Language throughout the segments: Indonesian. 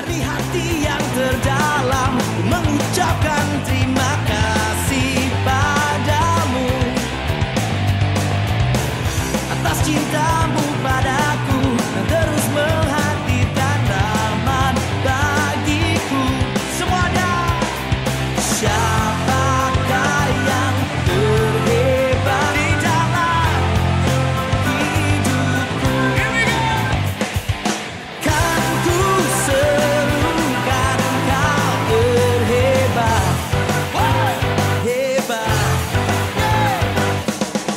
Dari hati yang terdalam mengucapkan terima kasih padamu atas cintamu padaku yang terus menghadirkan rahmat bagiku. Semuanya, siapakah yang terhebat di dalam hidupku? Kan ku serukan kau terhebat, hebat.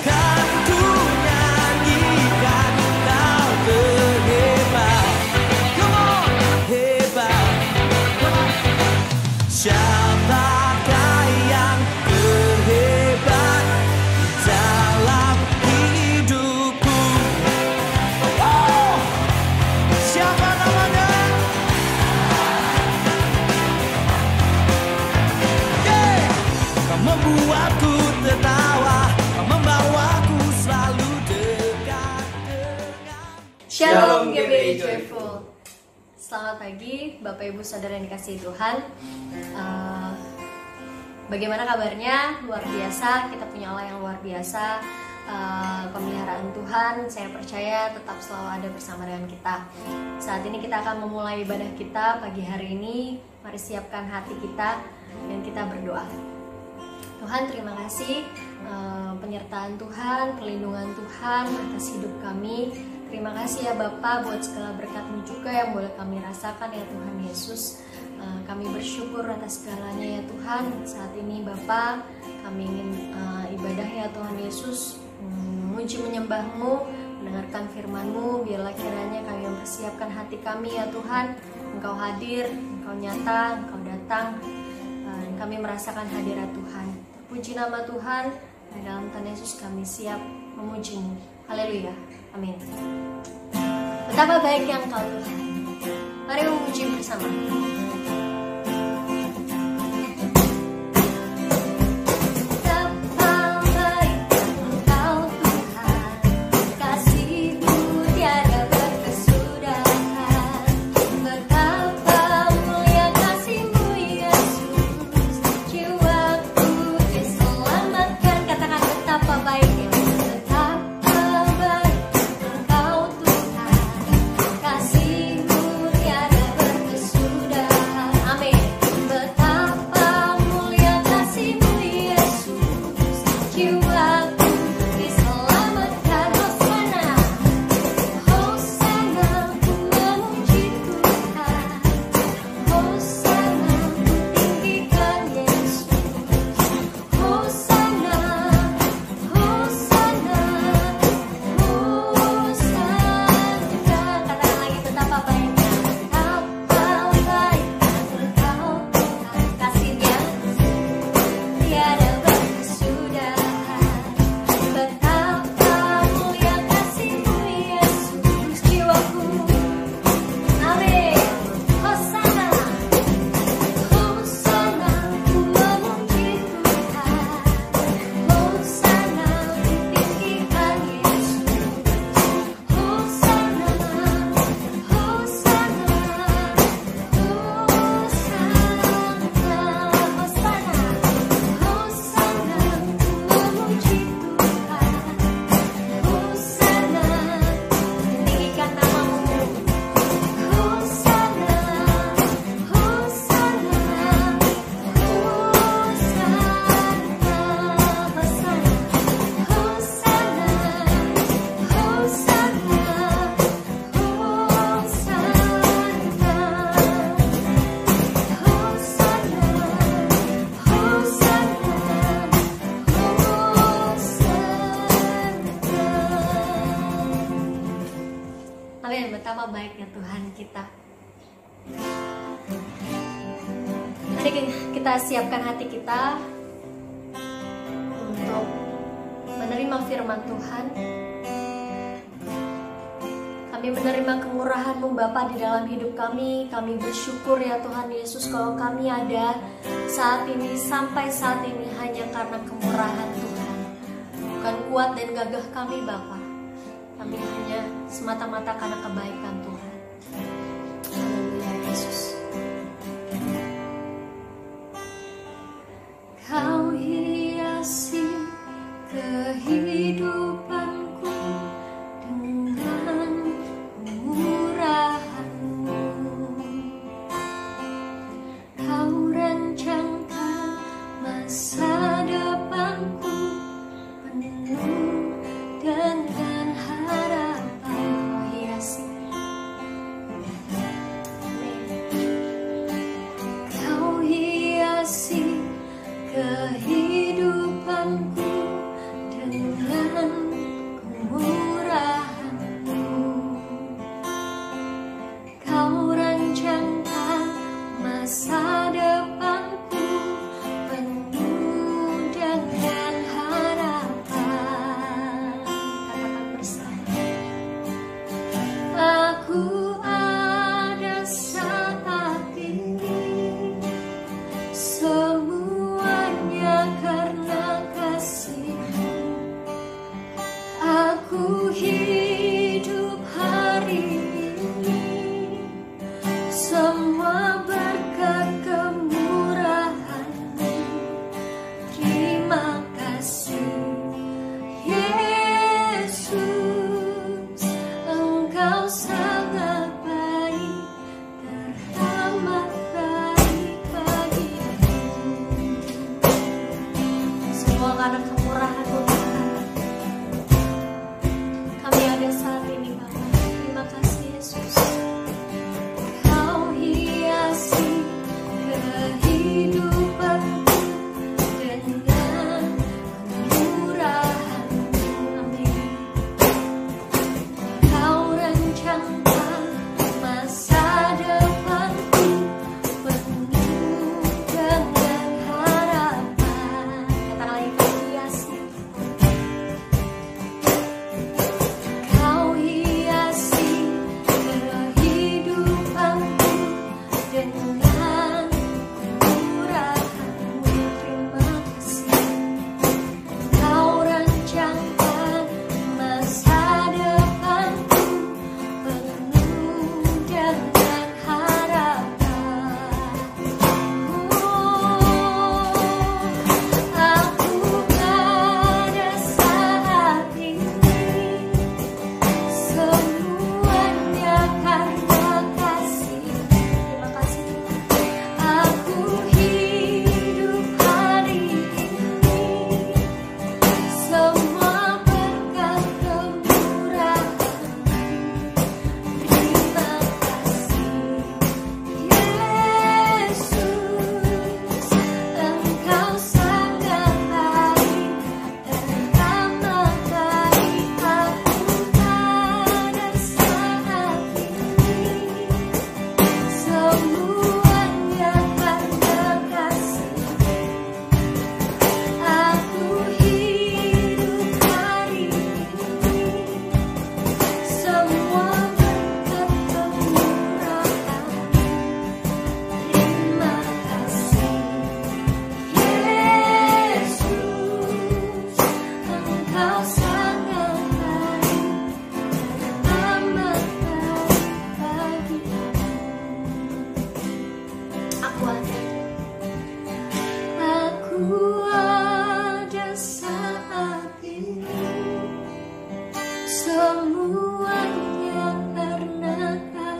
Kan ku nyanyikan kau terhebat, come on, hebat. Siapakah yang terhebat dalam hidupku? Oh, siapa namanya? Yeah. Kau membuatku tertawa, kau membawaku selalu dekat dengan. Shalom GBI Joyful. Selamat pagi Bapak Ibu Saudara yang dikasihi Tuhan. Bagaimana kabarnya? Luar biasa, kita punya Allah yang luar biasa. Pemeliharaan Tuhan, saya percaya tetap selalu ada bersama dengan kita. Saat ini kita akan memulai ibadah kita pagi hari ini. Mari siapkan hati kita dan kita berdoa. Tuhan, terima kasih penyertaan Tuhan, perlindungan Tuhan atas hidup kami. Terima kasih ya Bapa buat segala berkat-Mu juga yang boleh kami rasakan ya Tuhan Yesus. Kami bersyukur atas segalanya ya Tuhan. Saat ini Bapa, kami ingin ibadah ya Tuhan Yesus, memuji menyembah-Mu, mendengarkan firman-Mu. Biarlah kiranya kami mempersiapkan hati kami ya Tuhan. Engkau hadir, Engkau nyata, Engkau datang, dan kami merasakan hadirat Tuhan. Puji nama Tuhan, dan dalam Tuhan Yesus kami siap memuji-Mu. Haleluya, amin. Betapa baik yang Engkau Tuhan. Mari memuji bersama. Betapa baiknya Tuhan kita. Mari kita siapkan hati kita untuk menerima firman Tuhan. Kami menerima kemurahan-Mu Bapa di dalam hidup kami. Kami bersyukur ya Tuhan Yesus kalau kami ada saat ini, sampai saat ini hanya karena kemurahan Tuhan. Bukan kuat dan gagah kami Bapa. Kami hanya semata-mata karena kebaikan Tuhan. Haleluya Yesus.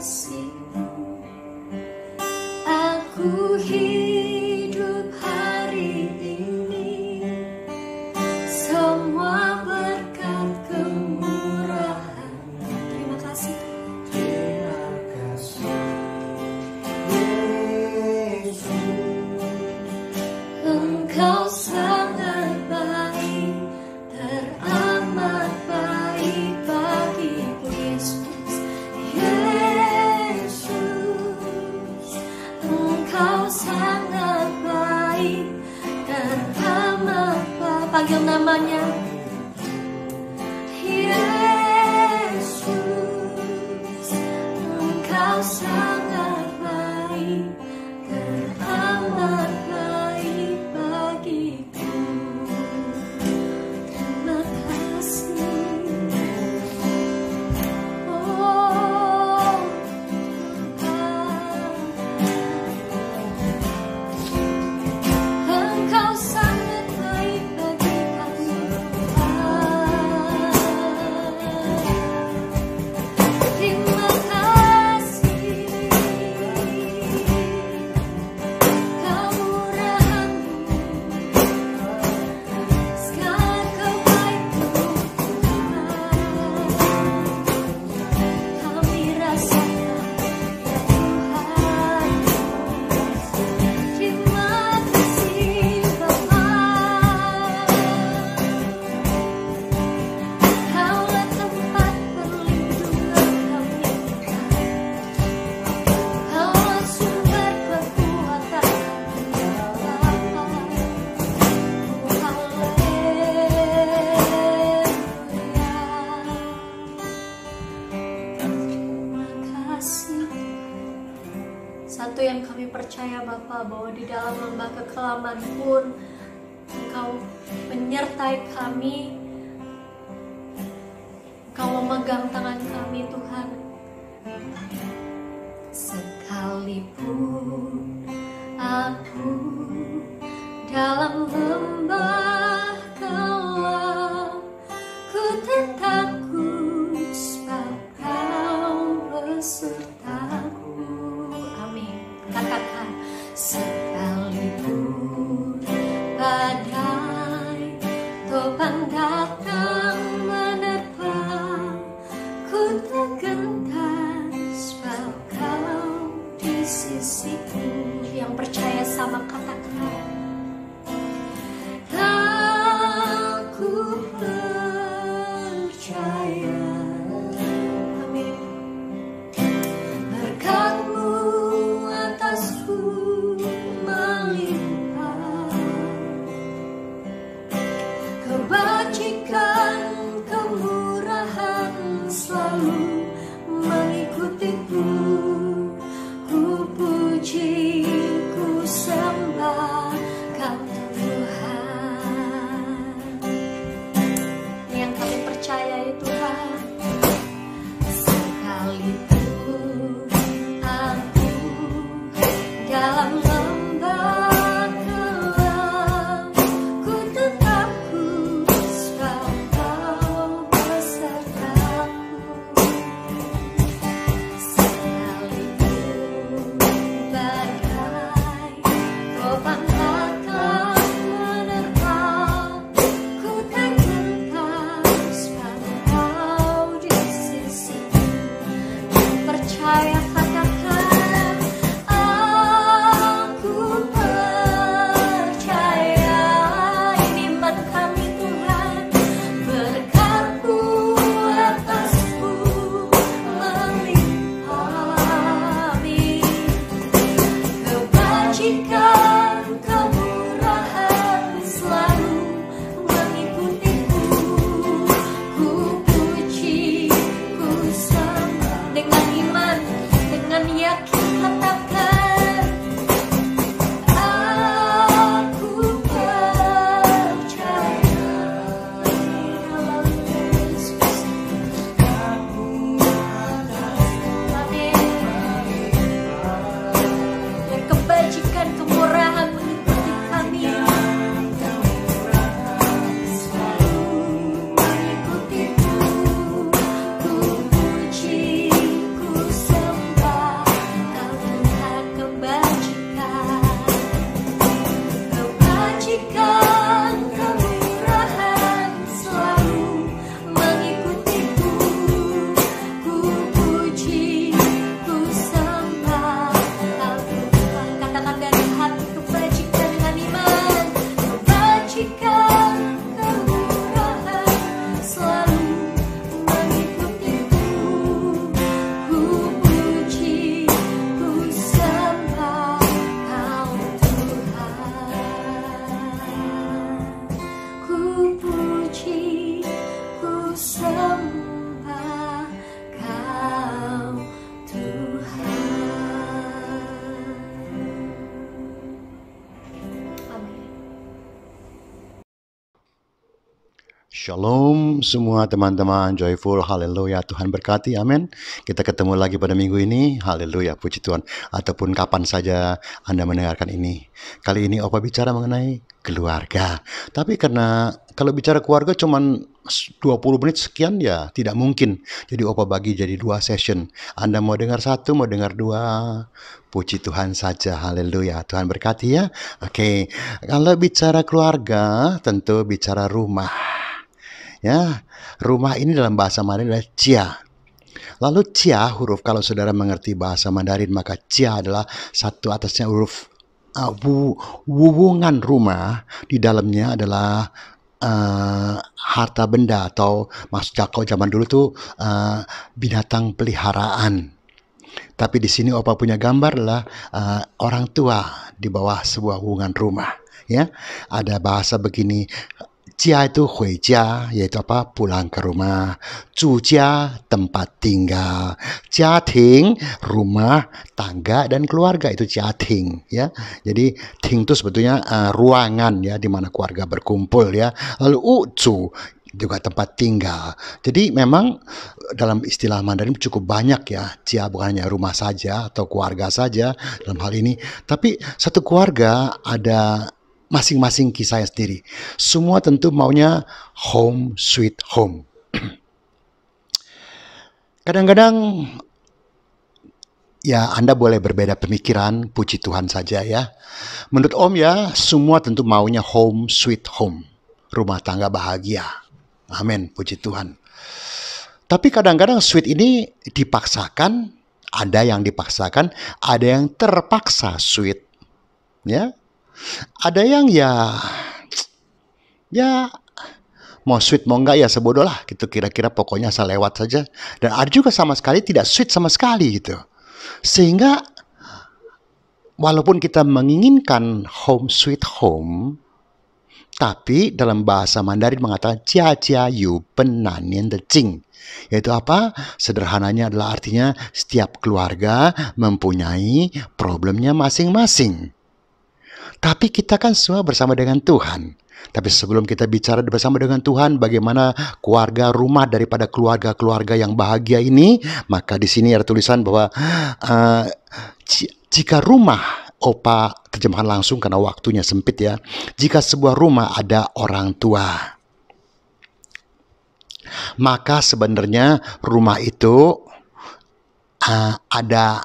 kasih-Mu. Aku hidup hari ini semua berkat kemurahan. Terima kasih. Terima kasih Yesus. Engkau sangat baik, teramat baik bagiku Yesus. Yesus, Engkau sangat baik, teramat baik. Panggil namanya. Yesus, Engkau sangat baik, teramat baik bagiku. Terima kasih. Oh, Engkau sangat baik bagi kami, Tuhan. Terima kasih. Kemurahan-Mu, segala kebaikan-Mu, kami rasakan, ya Tuhan. Terima kasih Bapa. Kaulah tempat perlindungan kami, Kaulah sumber kekuatan kami, ya Bapa. Terima kasih. Satu yang kami percaya Bapa, bahwa di dalam lembah kekelaman pun Engkau menyertai kami, Engkau memegang tangan kami Tuhan. Sekalipun aku dalam lembah kelam, ku tak takut sebab Kau besertaku. Amin. Katakan, sekalipun badai topan datang menerpa, ku tak gentar sebab Kau di sisiku. Yang percaya sama katakan, aku percaya. Amin. Berkat-Mu atasku melimpah, kebajikan, kemurahan selalu mengikutiku. Ku puji, ku sembah Kau Tuhan. Yang kami percaya ya Tuhan. Sekalipun aku dalam lembah kelam, ku tetap sebab Kau besertaku. Sekalipun badai topan datang menerpa, ku tak gentar sebab Kau di sisiku. Percaya katakan, aku percaya. Ini iman kami Tuhan. Berkat-Mu atasku melimpah. Amin. Kebajikan, kemurahan selalu mengikutiku. Ku puji, ku sembah. Dengan iman, dengan yakin katakan, aku percaya. Dalam Yesus. Amin. Biar kebajikan, kemurahan mengikuti kami. Selalu mengikutiku. Ku puji, ku sembah. Shalom semua teman-teman, joyful, haleluya, Tuhan berkati, amin. Kita ketemu lagi pada minggu ini, haleluya, puji Tuhan. Ataupun kapan saja Anda mendengarkan ini. Kali ini Opa bicara mengenai keluarga. Tapi karena kalau bicara keluarga cuman 20 menit sekian ya tidak mungkin. Jadi Opa bagi jadi 2 session. Anda mau dengar 1, mau dengar 2. Puji Tuhan saja, haleluya. Tuhan berkati ya. Oke, kalau bicara keluarga tentu bicara rumah. Ya, rumah ini dalam bahasa Mandarin adalah Jia. Lalu Jia, huruf kalau saudara mengerti bahasa Mandarin, maka Jia adalah satu atasnya huruf hubungan rumah. Di dalamnya adalah harta benda atau maksudnya kalau zaman dulu tuh binatang peliharaan. Tapi di sini Opa punya gambar adalah orang tua di bawah sebuah hubungan rumah. Ya, ada bahasa begini. Jia itu hui jia, yaitu apa? Pulang ke rumah. Zu jia, tempat tinggal. Jia ting, rumah, tangga, dan keluarga. Itu jia ting, ya. Jadi, ting itu sebetulnya ruangan, ya, di mana keluarga berkumpul, ya. Lalu, zu, juga tempat tinggal. Jadi, memang dalam istilah Mandarin cukup banyak, ya. Jia bukan hanya rumah saja atau keluarga saja dalam hal ini. Tapi, satu keluarga ada masing-masing kisahnya sendiri. Semua tentu maunya home sweet home. Kadang-kadang ya Anda boleh berbeda pemikiran, puji Tuhan saja ya. Menurut Om ya, semua tentu maunya home sweet home. Rumah tangga bahagia. Amin, puji Tuhan. Tapi kadang-kadang sweet ini dipaksakan, ada yang dipaksakan, ada yang terpaksa sweet. Ya. Ada yang ya mau sweet mau enggak ya sebodoh lah gitu, kira-kira pokoknya asal lewat saja. Dan ada juga sama sekali tidak sweet sama sekali gitu. Sehingga walaupun kita menginginkan home sweet home, tapi dalam bahasa Mandarin mengatakan jia jia yu pen nan nian de jing. Yaitu apa? Sederhananya adalah artinya setiap keluarga mempunyai problemnya masing-masing. Tapi kita kan semua bersama dengan Tuhan. Tapi sebelum kita bicara bersama dengan Tuhan, bagaimana keluarga rumah daripada keluarga-keluarga yang bahagia ini, maka di sini ada tulisan bahwa jika rumah, Opa terjemahkan langsung karena waktunya sempit ya. Jika sebuah rumah ada orang tua, maka sebenarnya rumah itu ada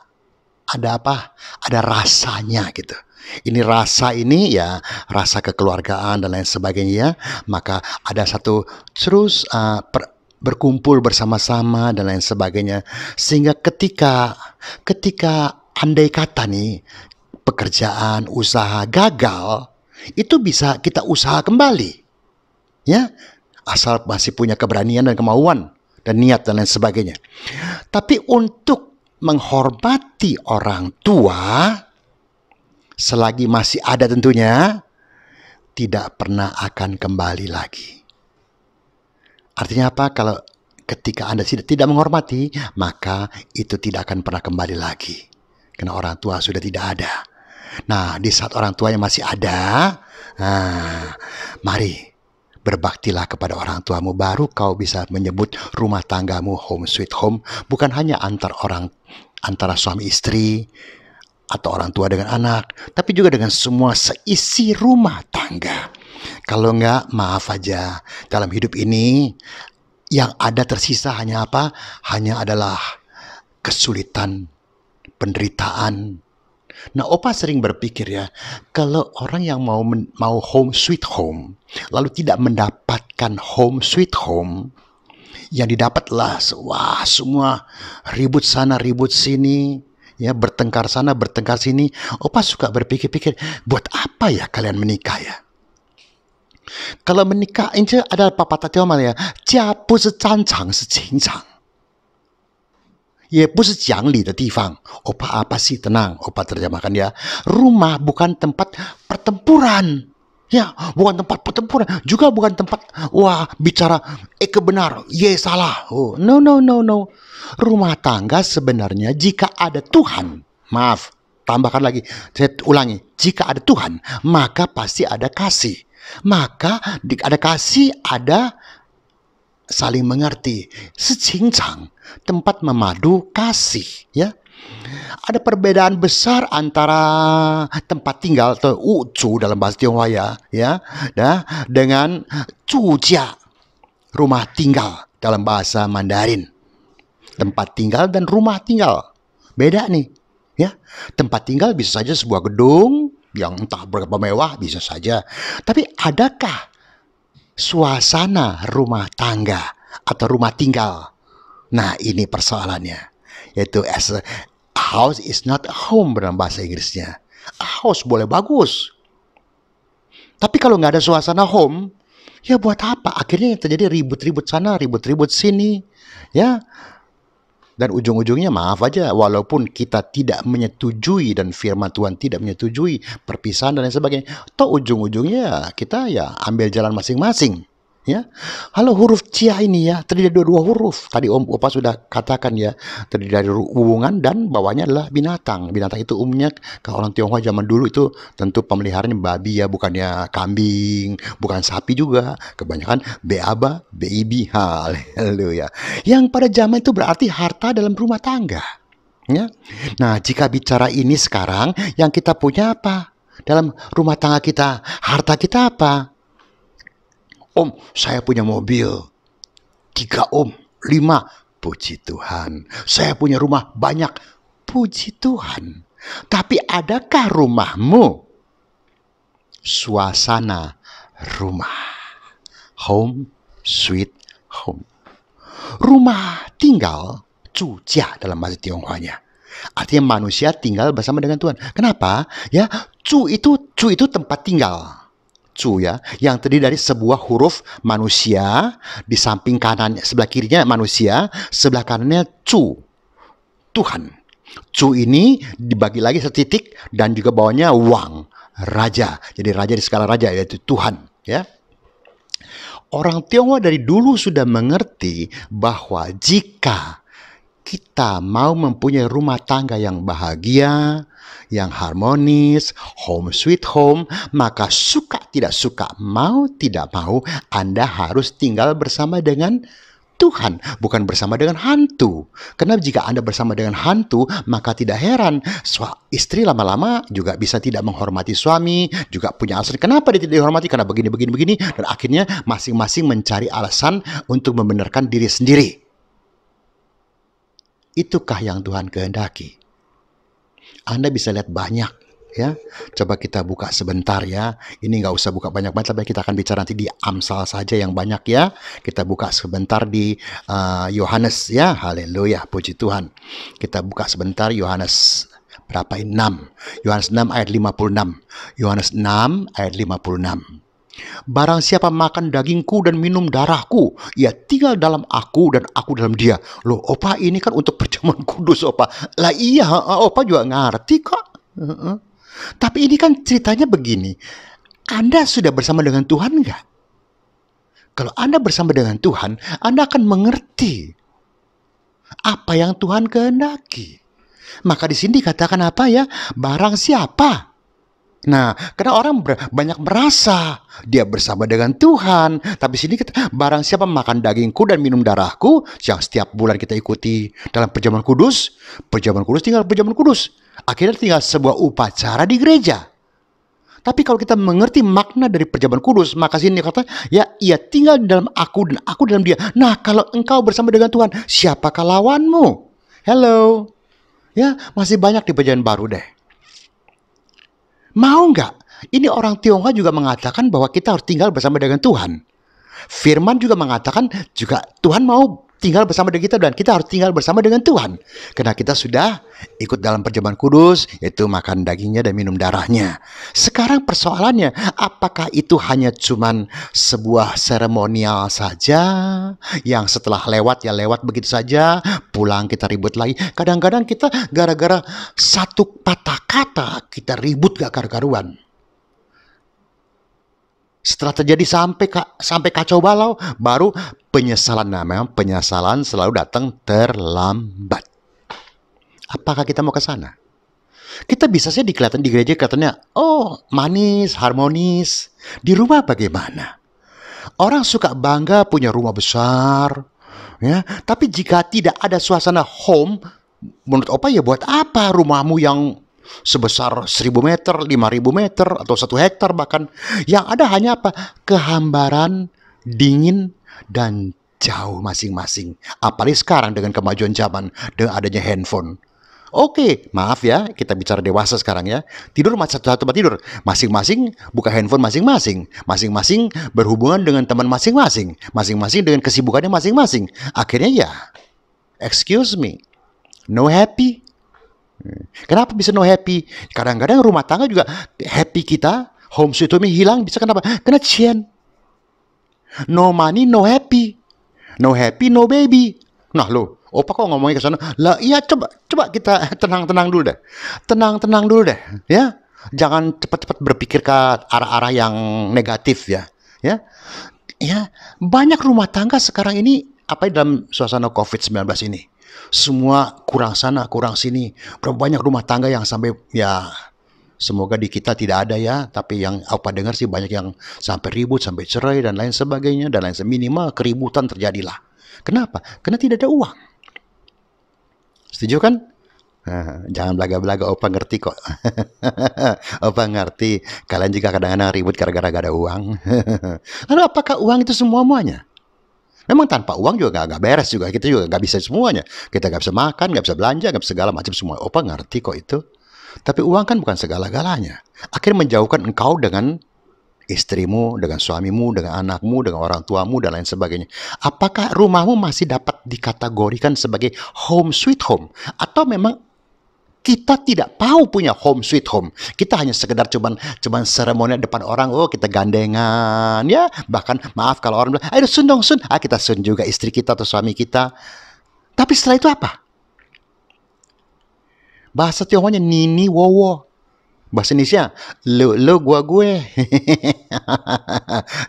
apa? Ada rasanya gitu. Ini rasa ini ya rasa kekeluargaan dan lain sebagainya ya. Maka ada satu terus berkumpul bersama-sama dan lain sebagainya. Sehingga ketika andai kata nih pekerjaan usaha gagal, itu bisa kita usaha kembali. Ya, asal masih punya keberanian dan kemauan dan niat dan lain sebagainya. Tapi untuk menghormati orang tua, selagi masih ada tentunya, tidak pernah akan kembali lagi. Artinya apa? Kalau ketika Anda tidak menghormati, maka itu tidak akan pernah kembali lagi. Karena orang tua sudah tidak ada. Nah, di saat orang tuanya masih ada, mari berbaktilah kepada orang tuamu. Baru kau bisa menyebut rumah tanggamu home sweet home. Bukan hanya antara suami istri, atau orang tua dengan anak, tapi juga dengan semua seisi rumah tangga. Kalau enggak, maaf aja, dalam hidup ini yang ada tersisa hanya apa? Hanya adalah kesulitan, penderitaan. Nah, Opa sering berpikir ya, kalau orang yang mau home sweet home, lalu tidak mendapatkan home sweet home, yang didapatlah wah semua ribut sana ribut sini, ya bertengkar sana bertengkar sini. Opa suka berpikir-pikir, buat apa ya kalian menikah ya? Kalau menikah ini ada pepatah Tiongkok ya, jia bu shi zhan chang shi qing chang, ye bu shi jiang li de difang. Opa apa sih? Tenang, Opa terjemahkan ya. Rumah bukan tempat pertempuran. Ya, bukan tempat pertempuran, juga bukan tempat bicara benar, salah. Oh, no. Rumah tangga sebenarnya jika ada Tuhan, maaf, tambahkan lagi, saya ulangi, jika ada Tuhan, maka pasti ada kasih. Maka ada kasih, ada saling mengerti. Secincang, tempat memadu kasih, ya. Ada perbedaan besar antara tempat tinggal atau ucu dalam bahasa Tionghoa ya, dengan cujia, rumah tinggal dalam bahasa Mandarin. Tempat tinggal dan rumah tinggal beda nih, ya. Tempat tinggal bisa saja sebuah gedung yang entah berapa mewah, bisa saja. Tapi adakah suasana rumah tangga atau rumah tinggal? Nah, ini persoalannya. Yaitu as a house is not a home dalam bahasa Inggrisnya. A house boleh bagus, tapi kalau nggak ada suasana home, ya buat apa? Akhirnya yang terjadi ribut-ribut sana, ribut-ribut sini, ya. Dan ujung-ujungnya maaf aja, walaupun kita tidak menyetujui dan firman Tuhan tidak menyetujui perpisahan dan lain sebagainya, toh ujung-ujungnya kita ya ambil jalan masing-masing. Ya, halo, huruf cia ini ya terdiri dari dua huruf. Tadi Om Opa sudah katakan ya, terdiri dari hubungan dan bawahnya adalah binatang. Binatang itu umumnya kalau orang Tionghoa zaman dulu itu tentu pemeliharaannya babi ya, bukannya kambing, bukan sapi juga. Kebanyakan beaba, beibi, haleluya. Yang pada zaman itu berarti harta dalam rumah tangga. Ya. Nah, jika bicara ini sekarang, yang kita punya apa? Dalam rumah tangga kita, harta kita apa? Om, saya punya mobil 3 om, 5, puji Tuhan. Saya punya rumah banyak, puji Tuhan. Tapi adakah rumahmu suasana rumah? Home sweet home. Rumah tinggal, cujia dalam bahasa Tionghoanya. Artinya manusia tinggal bersama dengan Tuhan. Kenapa? Ya, cu itu tempat tinggal. Cu ya, yang terdiri dari sebuah huruf manusia, di samping kanan sebelah kirinya manusia, sebelah kanannya cu, Tuhan. Cu ini dibagi lagi setitik dan juga bawahnya wang, raja. Jadi raja di skala raja yaitu Tuhan, ya. Orang Tionghoa dari dulu sudah mengerti bahwa jika kita mau mempunyai rumah tangga yang bahagia, yang harmonis, home sweet home, maka suka tidak suka, mau tidak mau, Anda harus tinggal bersama dengan Tuhan, bukan bersama dengan hantu. Karena jika Anda bersama dengan hantu, maka tidak heran istri lama-lama juga bisa tidak menghormati suami, juga punya alasan kenapa dia tidak dihormati, karena begini, dan akhirnya masing-masing mencari alasan untuk membenarkan diri sendiri. Itukah yang Tuhan kehendaki? Anda bisa lihat banyak, ya. Coba kita buka sebentar ya. Ini nggak usah buka banyak-banyak, tapi kita akan bicara nanti di Amsal saja yang banyak ya. Kita buka sebentar di Yohanes ya. Haleluya, puji Tuhan. Kita buka sebentar Yohanes berapa ini? 6. Yohanes 6 ayat 56. Yohanes 6 ayat 56. Barang siapa makan dagingku dan minum darahku, ia tinggal dalam aku dan aku dalam dia. Loh, Opa, ini kan untuk perjamuan kudus, Opa. Lah iya, Opa juga ngerti kok. Tapi ini kan ceritanya begini. Anda sudah bersama dengan Tuhan nggak? Kalau Anda bersama dengan Tuhan, Anda akan mengerti apa yang Tuhan kehendaki. Maka di sini dikatakan apa ya? Barang siapa. Nah, karena orang banyak merasa dia bersama dengan Tuhan. Tapi sini kita, barang siapa makan dagingku dan minum darahku, yang setiap bulan kita ikuti dalam perjamuan kudus tinggal perjamuan kudus. Akhirnya tinggal sebuah upacara di gereja. Tapi kalau kita mengerti makna dari perjamuan kudus, maka sini kata, ya ia tinggal di dalam aku dan aku dalam dia. Nah, kalau engkau bersama dengan Tuhan, siapakah lawanmu? Hello. Ya, masih banyak di perjanjian baru deh. Mau nggak? Ini orang Tionghoa juga mengatakan bahwa kita harus tinggal bersama dengan Tuhan. Firman juga mengatakan juga Tuhan mau tinggal bersama dengan kita dan kita harus tinggal bersama dengan Tuhan. Karena kita sudah ikut dalam perjamuan kudus, yaitu makan dagingnya dan minum darahnya. Sekarang persoalannya, apakah itu hanya cuman sebuah seremonial saja, yang setelah lewat ya lewat begitu saja, pulang kita ribut lagi. Kadang-kadang kita gara-gara satu patah kata, kita ribut gak karu-karuan. Setelah terjadi sampai kacau balau, baru penyesalan. Nah, memang penyesalan selalu datang terlambat. Apakah kita mau ke sana? Kita bisa saja kelihatan di gereja kelihatannya, oh manis, harmonis. Di rumah bagaimana? Orang suka bangga punya rumah besar, ya. Tapi jika tidak ada suasana home, menurut Opa ya buat apa rumahmu yang sebesar 1000 meter, 5000 meter, atau 1 hektar bahkan. Yang ada hanya apa? Kehambaran, dingin, dan jauh masing-masing. Apalagi sekarang dengan kemajuan zaman, dengan adanya handphone. Oke, maaf ya, kita bicara dewasa sekarang ya. Tidur satu tempat tidur, masing-masing buka handphone masing-masing, masing-masing berhubungan dengan teman masing-masing, masing-masing dengan kesibukannya masing-masing. Akhirnya ya, excuse me, no happy. Kenapa bisa no happy? Kadang-kadang rumah tangga juga happy kita, home sweet home hilang, bisa kenapa? Kena cian. No money, no happy. No happy, no baby. Nah lo, Opa kok ngomongnya ke sana? Lah iya, coba kita tenang-tenang dulu deh. Tenang-tenang dulu deh, ya. Jangan cepat-cepat berpikir ke arah-arah yang negatif ya. Ya. Ya, banyak rumah tangga sekarang ini apa dalam suasana COVID-19 ini. Semua kurang sana, kurang sini. Berapa banyak rumah tangga yang sampai ya, semoga di kita tidak ada ya, tapi yang Opa dengar sih banyak yang sampai ribut, sampai cerai dan lain sebagainya, dan lain minimal keributan terjadilah. Kenapa? Karena tidak ada uang. Setuju kan? Nah, jangan belaga-belaga, Opa ngerti kok. Opa ngerti. Kalian juga kadang-kadang ribut gara-gara gak ada uang. Lalu apakah uang itu semuanya? Memang tanpa uang juga gak beres juga. Kita juga gak bisa semuanya. Kita gak bisa makan, gak bisa belanja, gak bisa segala macam semua. Opa ngerti kok itu. Tapi uang kan bukan segala-galanya. Akhirnya menjauhkan engkau dengan istrimu, dengan suamimu, dengan anakmu, dengan orang tuamu, dan lain sebagainya. Apakah rumahmu masih dapat dikategorikan sebagai home sweet home? Atau memang kita tidak tahu punya home sweet home? Kita hanya sekedar cuman seremonial depan orang, oh kita gandengan, ya. Bahkan maaf kalau orang bilang, ayo sun dong sun. Kita sun juga istri kita atau suami kita. Tapi setelah itu apa? Bahasa Tionghoanya nini wowo. Bahasa Indonesia, lu gua gue.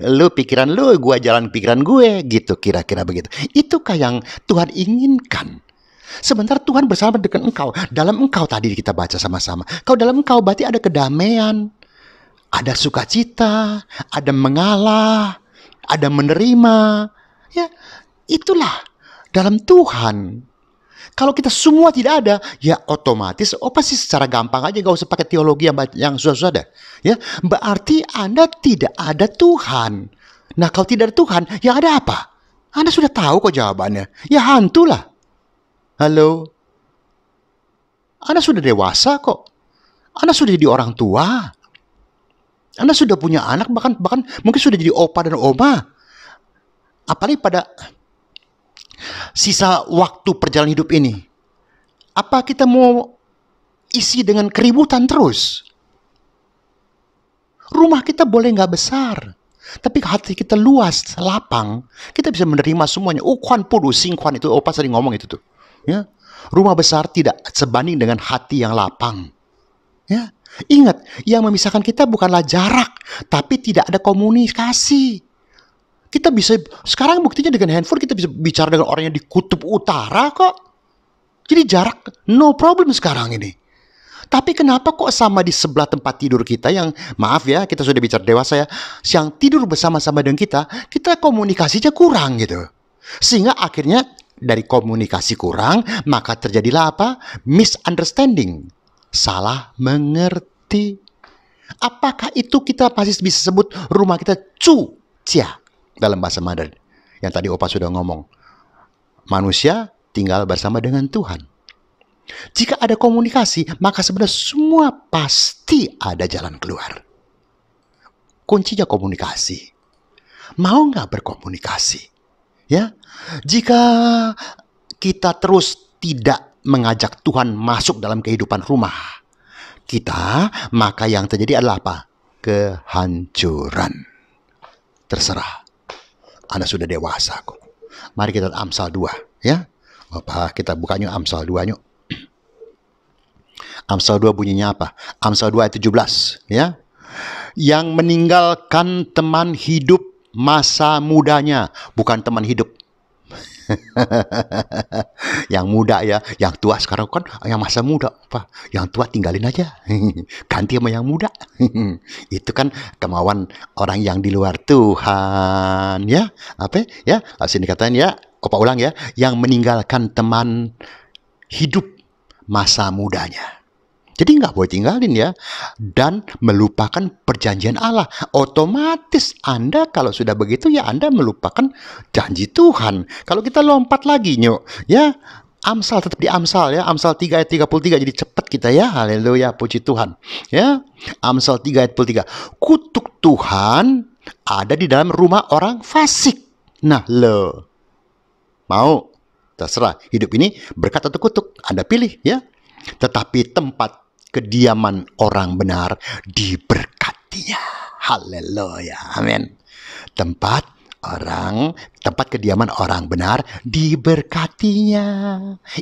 Lu pikiran lu, gua jalan pikiran gue, gitu kira-kira begitu. Itukah yang Tuhan inginkan? Sebentar Tuhan bersama dengan engkau. Dalam engkau tadi kita baca sama-sama. Kalau dalam engkau berarti ada kedamaian, ada sukacita, ada mengalah, ada menerima. Ya, itulah dalam Tuhan. Kalau kita semua tidak ada, ya otomatis, pasti secara gampang aja, gak usah pakai teologi yang susah-susah deh. Ya, berarti Anda tidak ada Tuhan. Nah, kalau tidak ada Tuhan, ya ada apa? Anda sudah tahu kok jawabannya. Ya hantulah. Halo? Anda sudah dewasa kok. Anda sudah jadi orang tua. Anda sudah punya anak, bahkan mungkin sudah jadi opa dan oma. Apalagi pada sisa waktu perjalanan hidup ini, apa kita mau isi dengan keributan terus? Rumah kita boleh nggak besar, tapi hati kita luas, lapang. Kita bisa menerima semuanya. Kuan pudu singkuan itu, Opa sering ngomong itu tuh. Ya, rumah besar tidak sebanding dengan hati yang lapang. Ya, ingat, yang memisahkan kita bukanlah jarak, tapi tidak ada komunikasi. Kita bisa, sekarang buktinya dengan handphone kita bisa bicara dengan orang yang di kutub utara kok. Jadi jarak no problem sekarang ini. Tapi kenapa kok sama di sebelah tempat tidur kita yang, maaf ya, kita sudah bicara dewasa ya, yang tidur bersama-sama dengan kita komunikasinya kurang gitu. Sehingga akhirnya dari komunikasi kurang, maka terjadilah apa? Misunderstanding. Salah mengerti. Apakah itu kita masih bisa sebut rumah kita cia? Dalam bahasa Mandarin yang tadi Opa sudah ngomong, manusia tinggal bersama dengan Tuhan. Jika ada komunikasi, maka sebenarnya semua pasti ada jalan keluar. Kuncinya komunikasi. Mau nggak berkomunikasi? Ya, jika kita terus tidak mengajak Tuhan masuk dalam kehidupan rumah kita, maka yang terjadi adalah apa? Kehancuran. Terserah. Anda sudah dewasa kok. Mari kita Amsal 2 ya. Apa kita bukanya Amsal 2 yuk. Amsal 2 bunyinya apa? Amsal 2 ayat 17 ya. Yang meninggalkan teman hidup masa mudanya, bukan teman hidup Yang muda ya, yang tua sekarang kan yang masa muda, apa? Yang tua tinggalin aja, ganti sama yang muda. Itu kan kemauan orang yang di luar Tuhan, ya. Apa? Ya, sini katain ya, opa ulang ya, yang meninggalkan teman hidup masa mudanya. Jadi nggak boleh tinggalin ya. Dan melupakan perjanjian Allah. Otomatis Anda kalau sudah begitu ya Anda melupakan janji Tuhan. Kalau kita lompat lagi nyok, ya Amsal tetap di Amsal ya. Amsal 3 ayat 33. Jadi cepat kita ya. Haleluya, puji Tuhan. Ya, Amsal 3 ayat 33. Kutuk Tuhan ada di dalam rumah orang fasik. Nah, lo mau terserah. Hidup ini berkat atau kutuk. Anda pilih ya. Tetapi tempat kediaman orang benar diberkatinya. Haleluya. Amin. Tempat kediaman orang benar diberkatinya.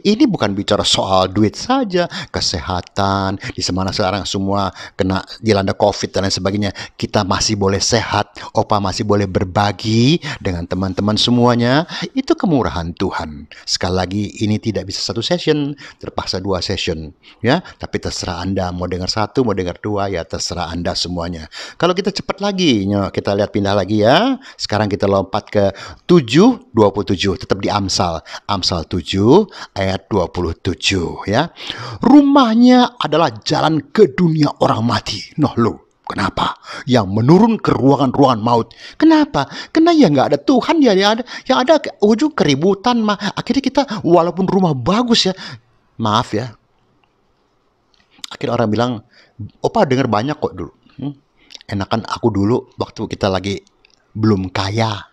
Ini bukan bicara soal duit saja, kesehatan, di mana sekarang semua kena dilanda COVID dan lain sebagainya. Kita masih boleh sehat, opa masih boleh berbagi dengan teman-teman semuanya. Itu kemurahan Tuhan. Sekali lagi, ini tidak bisa satu session, terpaksa 2 session, ya. Tapi terserah Anda mau dengar 1, mau dengar 2, ya terserah Anda semuanya. Kalau kita cepat lagi, kita lihat pindah lagi ya. Sekarang kita lompat ke 7:27, tetap di Amsal. Amsal 7 ayat 27 ya. Rumahnya adalah jalan ke dunia orang mati. Nah lo, kenapa? Yang menurun ke ruangan-ruangan maut. Kenapa? Karena ya nggak ada Tuhan ya, yang ada ujung keributan mah. Akhirnya kita walaupun rumah bagus ya, maaf ya. Akhirnya orang bilang, opa dengar banyak kok dulu. Enakan aku dulu waktu kita lagi belum kaya.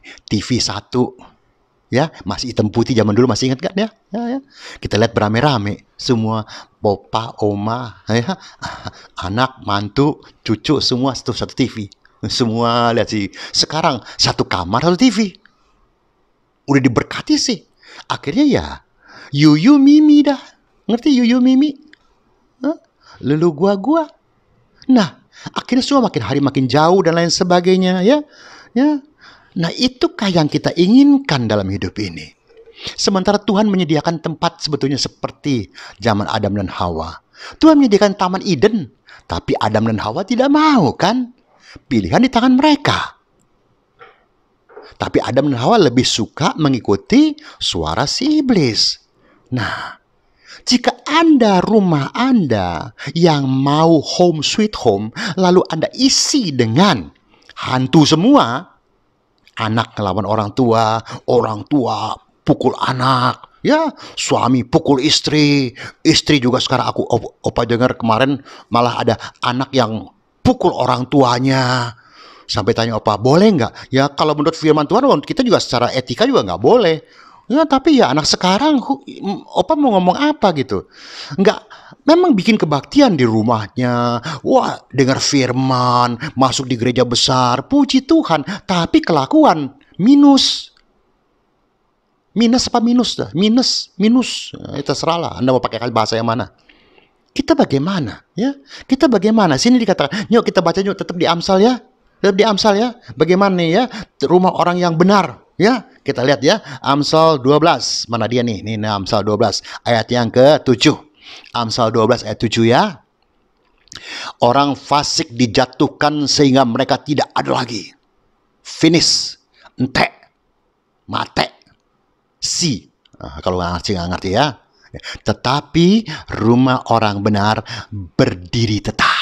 TV 1 ya, masih hitam putih zaman dulu, masih ingat kan ya? Ya. Kita lihat beramai-ramai semua, opa, oma, ya, anak, mantu, cucu semua satu TV. Semua lihat sih. Sekarang satu kamar satu TV. Udah diberkati sih. Akhirnya ya yuyu mimi dah. Ngerti yuyu mimi? Lulu gua. Nah, akhirnya semua makin hari makin jauh dan lain sebagainya ya. Nah, itukah yang kita inginkan dalam hidup ini? Sementara Tuhan menyediakan tempat sebetulnya seperti zaman Adam dan Hawa. Tuhan menyediakan Taman Eden, tapi Adam dan Hawa tidak mau kan? Pilihan di tangan mereka. Tapi Adam dan Hawa lebih suka mengikuti suara si iblis. Nah, jika rumah Anda yang mau home sweet home, lalu Anda isi dengan hantu semua, anak ngelawan orang tua pukul anak, ya, suami pukul istri juga sekarang opa dengar kemarin malah ada anak yang pukul orang tuanya. Sampai tanya opa, boleh nggak? Ya kalau menurut firman Tuhan, kita juga secara etika juga nggak boleh. Ya tapi ya anak sekarang, opa mau ngomong apa gitu? Nggak, memang bikin kebaktian di rumahnya. Wah, dengar firman, masuk di gereja besar, puji Tuhan. Tapi kelakuan minus apa minus dah? Minus. Itu terserahlah. Anda mau pakai bahasa yang mana? Kita bagaimana? Ya, kita bagaimana? Sini dikatakan, yuk kita baca yuk, tetap di Amsal ya. Tetap di Amsal ya. Bagaimana nih ya? Rumah orang yang benar. Ya, kita lihat ya, Amsal 12. Mana dia nih? Ini Amsal 12 ayat yang ke-7. Amsal 12 ayat 7 ya. Orang fasik dijatuhkan sehingga mereka tidak ada lagi. Finish, entek, mate, si. Kalau nggak ngerti ya. Tetapi rumah orang benar berdiri tetap.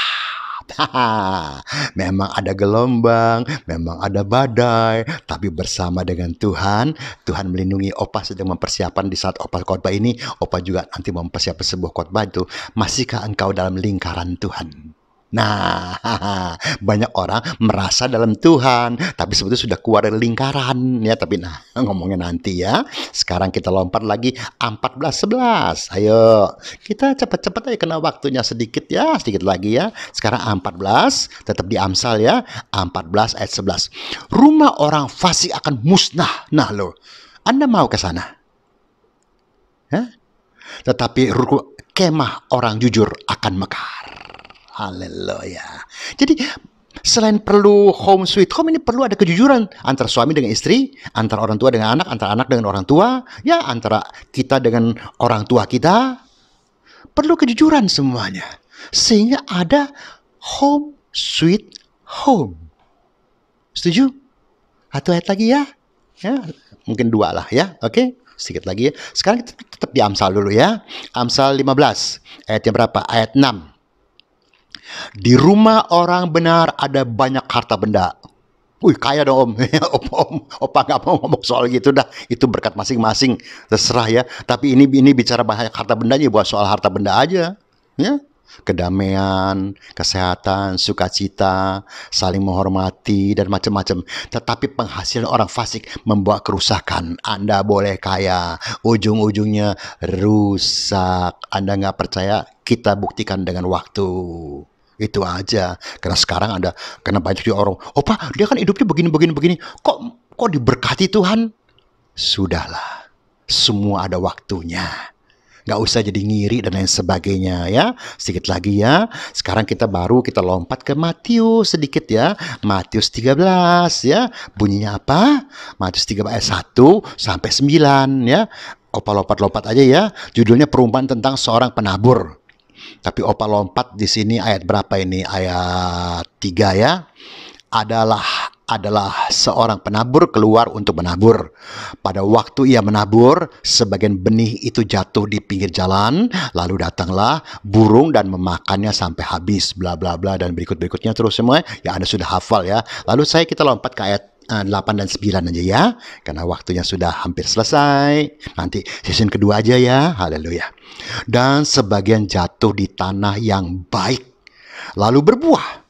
Memang ada gelombang, memang ada badai, tapi bersama dengan Tuhan melindungi. Opa sedang mempersiapkan di saat opa khotbah ini, opa juga nanti mempersiapkan sebuah khotbah itu. Masihkah engkau dalam lingkaran Tuhan? Nah, banyak orang merasa dalam Tuhan, tapi sebetulnya sudah keluar dari lingkaran ya. Tapi nah, ngomongnya nanti ya. Sekarang kita lompat lagi 14:11. Ayo, kita cepat-cepat aja kena waktunya sedikit ya, sedikit lagi ya. Sekarang 14, tetap di Amsal ya. 14 ayat 11. Rumah orang fasik akan musnah. Nah lo, Anda mau ke sana? Hah? Tetapi kemah orang jujur akan mekar. Haleluya. Jadi Selain perlu home sweet home, ini perlu ada kejujuran antara suami dengan istri, antara orang tua dengan anak, antara anak dengan orang tua, ya antara kita dengan orang tua kita. Perlu kejujuran semuanya. Sehingga ada home sweet home. Setuju? Satu ayat lagi ya. Ya, mungkin 2 lah ya. Oke, sedikit lagi ya. Sekarang kita tetap di Amsal dulu ya. Amsal 15. Ayat yang berapa? Ayat 6. Di rumah orang benar ada banyak harta benda. Wih, kaya dong om. Opa nggak mau ngomong soal gitu dah. Itu berkat masing-masing. Terserah ya. Tapi ini bicara banyak harta bendanya, buat soal harta benda aja. Ya. Kedamaian, kesehatan, sukacita, saling menghormati, dan macam-macam. Tetapi penghasilan orang fasik membawa kerusakan. Anda boleh kaya, ujung-ujungnya rusak. Anda nggak percaya? Kita buktikan dengan waktu. Itu aja. Karena sekarang karena banyak orang, Pak, dia kan hidupnya begini. Kok diberkati Tuhan? Sudahlah. Semua ada waktunya. Nggak usah jadi ngiri dan lain sebagainya ya. Sedikit lagi ya. Sekarang kita lompat ke Matius sedikit ya. Matius 13 ya. Bunyinya apa? Matius 13 ayat 1 sampai 9 ya. Opa lompat-lompat aja ya. Judulnya perumpamaan tentang seorang penabur. Tapi Opa lompat di sini ayat berapa ini? Ayat 3 ya. Adalah seorang penabur keluar untuk menabur. Pada waktu ia menabur, sebagian benih itu jatuh di pinggir jalan, lalu datanglah burung dan memakannya sampai habis, bla bla bla, dan berikut-berikutnya terus semua ya Anda sudah hafal ya. Lalu kita lompat ke ayat 8 dan 9 aja ya, karena waktunya sudah hampir selesai. Nanti season kedua aja ya. Haleluya. Dan sebagian jatuh di tanah yang baik, lalu berbuah.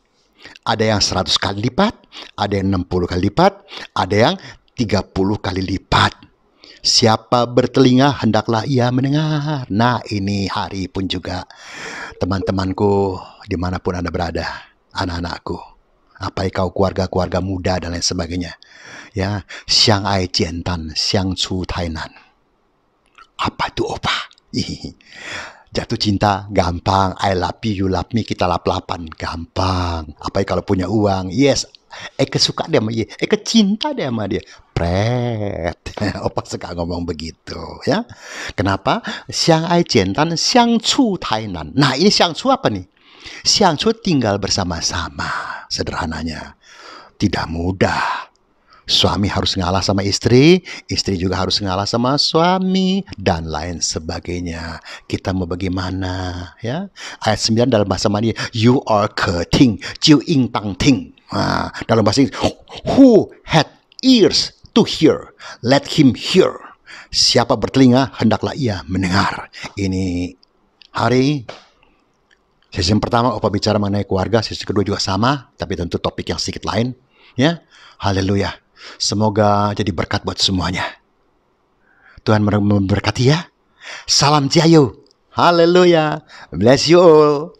Ada yang 100 kali lipat, ada yang 60 kali lipat, ada yang 30 kali lipat. Siapa bertelinga hendaklah ia mendengar. Nah, ini hari pun juga teman-temanku dimanapun Anda berada, anak-anakku, apa kau keluarga-keluarga muda dan lain sebagainya. Ya, Xiang Ai Jiantan, Xiang Cu Tainan. Apa itu opa? Jatuh cinta gampang, I love you, you love me, kita lap-lapan gampang. Apa kalau punya uang? Yes, suka dia sama dia, cinta dia sama dia. Pret. Opa suka ngomong begitu ya. Kenapa? Xiang Ai Jiantan, Xiang Cu Tainan. Nah, ini Xiang Cu apa nih? Xiang Cu tinggal bersama-sama. Sederhananya. Tidak mudah. Suami harus ngalah sama istri juga harus ngalah sama suami, dan lain sebagainya. Kita mau bagaimana? Ya? Ayat 9 dalam bahasa Mandarin, you are keting, jiu ing tang ting. Nah, dalam bahasa Inggris, who had ears to hear, let him hear. Siapa bertelinga, hendaklah ia mendengar. Ini hari sesi pertama Opa bicara mengenai keluarga, sesi kedua juga sama, tapi tentu topik yang sedikit lain. Ya, haleluya. Semoga jadi berkat buat semuanya. Tuhan memberkati ya. Salam Ciayu. Haleluya. Bless you all.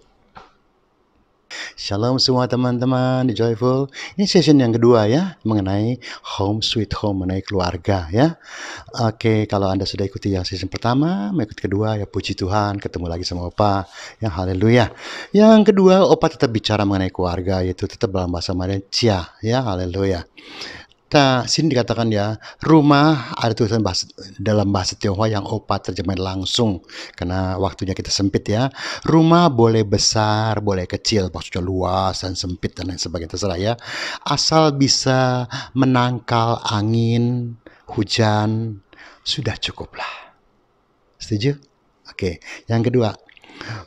Shalom semua teman-teman di Joyful. Ini session yang kedua ya, mengenai home sweet home, mengenai keluarga ya. Oke, kalau Anda sudah ikuti yang session pertama, mengikuti kedua ya puji Tuhan, ketemu lagi sama Opa. Ya haleluya. Yang kedua, Opa tetap bicara mengenai keluarga, yaitu tetap dalam bahasa Mandarin Cia ya, haleluya. Nah, sini dikatakan ya, rumah ada tulisan dalam bahasa Tionghoa yang Opa terjemahin langsung karena waktunya kita sempit ya. Rumah boleh besar, boleh kecil, maksudnya luas dan sempit dan lain sebagainya, terserah ya. Asal bisa menangkal angin, hujan, sudah cukuplah. Setuju? Oke, yang kedua,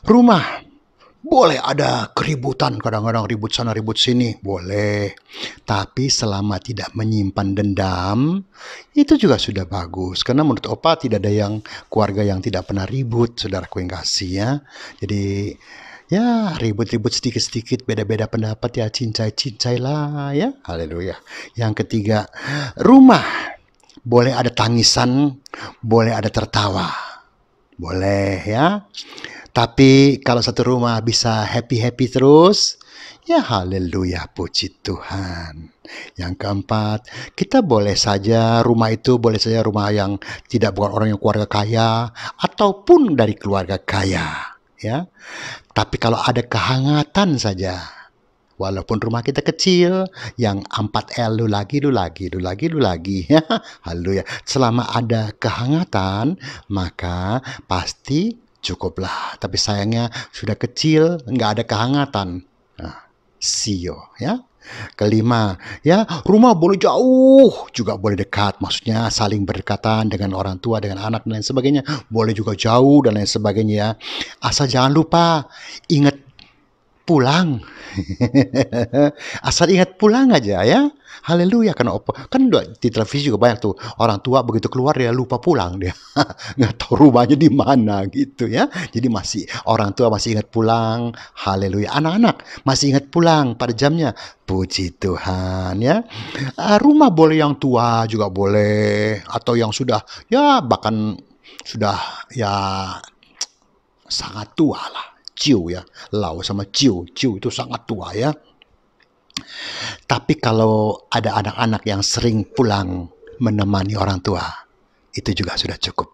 rumah boleh ada keributan, kadang-kadang ribut sana ribut sini, boleh. Tapi selama tidak menyimpan dendam, itu juga sudah bagus. Karena menurut Opa tidak ada keluarga yang tidak pernah ribut, saudaraku yang kasih ya. Jadi ya ribut-ribut sedikit-sedikit, beda-beda pendapat ya, cincai-cincai lah ya. Haleluya. Yang ketiga, rumah boleh ada tangisan, boleh ada tertawa. Boleh ya. Tapi kalau satu rumah bisa happy-happy terus, ya haleluya, puji Tuhan. Yang keempat, kita boleh saja rumah yang bukan orang yang keluarga kaya, ataupun dari keluarga kaya. Ya. Tapi kalau ada kehangatan saja, Walaupun rumah kita kecil, yang 4L lu lagi. Ya, haleluya. Selama ada kehangatan, maka pasti cukuplah. Tapi sayangnya sudah kecil, nggak ada kehangatan. Nah, sio, ya. Kelima, ya, rumah boleh jauh, juga boleh dekat. Maksudnya saling berdekatan dengan orang tua, dengan anak, dan lain sebagainya. Boleh juga jauh, dan lain sebagainya, ya. Asal jangan lupa, ingat pulang. Asal ingat pulang aja, ya. Haleluya. Karena kan di televisi juga banyak tuh orang tua begitu keluar dia lupa pulang, dia nggak tahu rumahnya di mana gitu, ya. Jadi orang tua masih ingat pulang. Haleluya. Anak-anak masih ingat pulang pada jamnya. Puji Tuhan, ya. Rumah boleh yang tua juga boleh, atau yang sudah, ya, bahkan sudah, ya, sangat tua lah. Ciu, ya, Lau sama Ciu itu sangat tua, ya. Tapi kalau ada anak-anak yang sering pulang menemani orang tua, itu juga sudah cukup.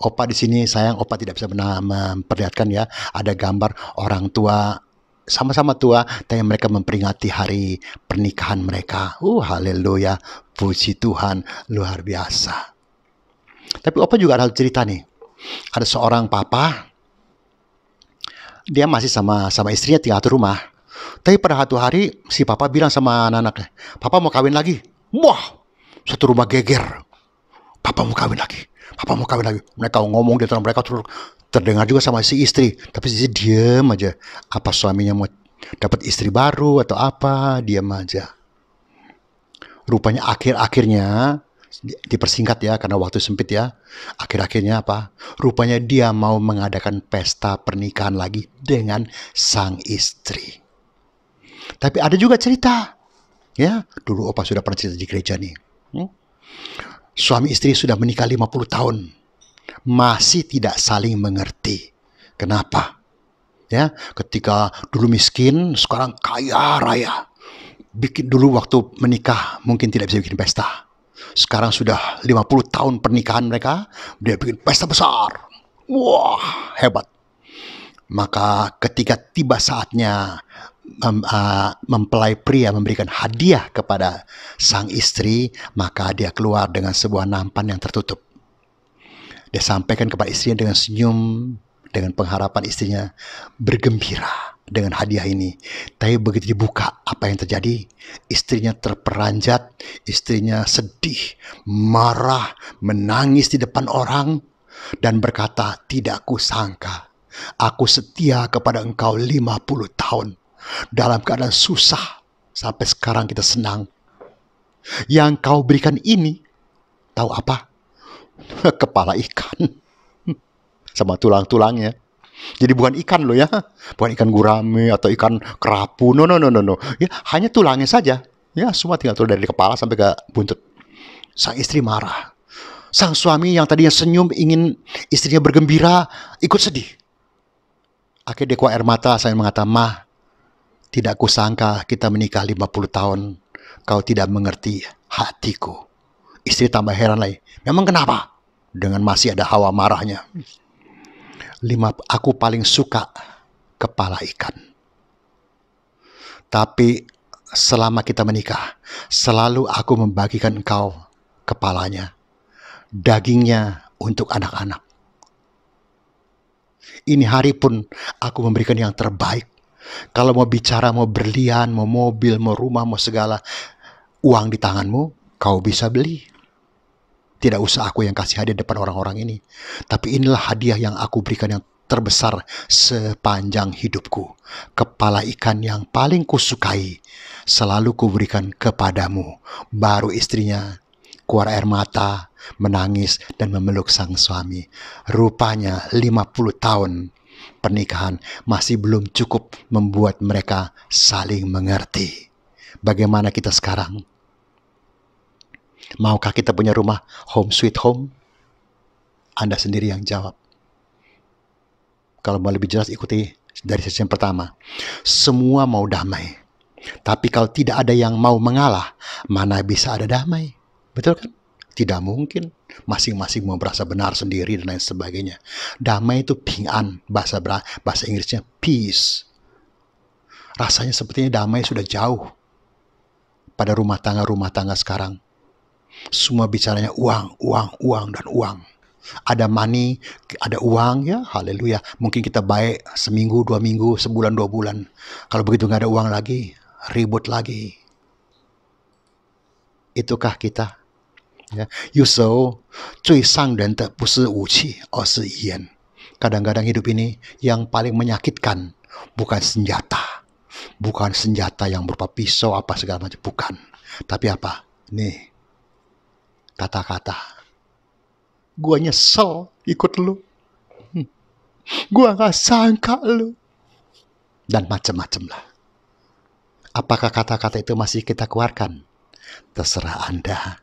Opa di sini sayang, Opa tidak bisa memperlihatkan, ya, ada gambar orang tua sama-sama tua, tapi mereka memperingati hari pernikahan mereka. Haleluya, puji Tuhan, luar biasa. Tapi Opa juga ada cerita nih. Ada seorang papa, dia masih sama istrinya tinggal satu rumah. Tapi pada satu hari si papa bilang sama anak-anaknya, "Papa mau kawin lagi." Wah, satu rumah geger. Papa mau kawin lagi. Mereka ngomong di antara mereka, terdengar juga sama si istri. Tapi si istri diam aja. Apa suaminya mau dapat istri baru atau apa? Diam aja. Rupanya akhir-akhirnya, dipersingkat ya karena waktu sempit, ya. Akhir-akhirnya apa? Rupanya dia mau mengadakan pesta pernikahan lagi dengan sang istri. Tapi ada juga cerita, ya. Dulu Opa sudah pernah cerita di gereja nih. Suami istri sudah menikah 50 tahun. Masih tidak saling mengerti. Kenapa? Ya, ketika dulu miskin, sekarang kaya raya. Dulu waktu menikah mungkin tidak bisa bikin pesta. Sekarang sudah 50 tahun pernikahan mereka, dia bikin pesta besar. Wah, hebat. Maka ketika tiba saatnya mempelai pria memberikan hadiah kepada sang istri, maka dia keluar dengan sebuah nampan yang tertutup. Dia sampaikan kepada istrinya dengan senyum, dengan pengharapan istrinya bergembira dengan hadiah ini. Tapi begitu dibuka, apa yang terjadi? Istrinya terperanjat, istrinya sedih, marah, menangis di depan orang, dan berkata, "Tidak kusangka, aku setia kepada engkau 50 tahun. Dalam keadaan susah, sampai sekarang kita senang. Yang kau berikan ini, tahu apa? Kepala ikan. Sama tulang-tulangnya. Jadi bukan ikan loh, ya. Bukan ikan gurame atau ikan kerapu. No. Ya, hanya tulangnya saja. Ya, semua tinggal turun dari kepala sampai ke buntut. Sang istri marah. Sang suami yang tadinya senyum ingin istrinya bergembira, ikut sedih. Akhirnya dia keluar air mata sambil mengatakan, "Mah, tidak kusangka kita menikah 50 tahun. Kau tidak mengerti hatiku." Istri tambah heran lagi. "Memang kenapa?" Dengan masih ada hawa marahnya. "Aku paling suka kepala ikan. Tapi selama kita menikah, selalu aku membagikan engkau kepalanya. Dagingnya untuk anak-anak. Ini hari pun aku memberikan yang terbaik. Kalau mau bicara, mau berlian, mau mobil, mau rumah, mau segala, uang di tanganmu, kau bisa beli. Tidak usah aku yang kasih hadiah depan orang-orang ini. Tapi inilah hadiah yang aku berikan yang terbesar sepanjang hidupku. Kepala ikan yang paling kusukai, selalu kuberikan kepadamu." Baru istrinya keluar air mata, menangis, dan memeluk sang suami. Rupanya 50 tahun pernikahan masih belum cukup membuat mereka saling mengerti. Bagaimana kita sekarang? Maukah kita punya rumah home sweet home? Anda sendiri yang jawab. Kalau mau lebih jelas, ikuti dari sesi yang pertama. Semua mau damai. Tapi kalau tidak ada yang mau mengalah, mana bisa ada damai? Betul kan? Tidak mungkin. Masing-masing mau berasa benar sendiri dan lain sebagainya. Damai itu ping an, bahasa Inggrisnya peace. Rasanya sepertinya damai sudah jauh pada rumah tangga sekarang. Semua bicaranya uang, uang, uang, dan uang. Ada money, ada uang, ya haleluya. Mungkin kita baik seminggu, 2 minggu, sebulan, 2 bulan. Kalau begitu nggak ada uang lagi, ribut lagi. Itukah kita? Ya, 有时候最伤人的不是武器，而是言。Kadang-kadang hidup ini yang paling menyakitkan bukan senjata. Bukan senjata yang berupa pisau apa segala macam, bukan. Tapi apa? Nih, kata-kata. Gua nyesel ikut lu. Gua gak sangka lu. Dan macam-macam lah. Apakah kata-kata itu masih kita keluarkan? Terserah Anda.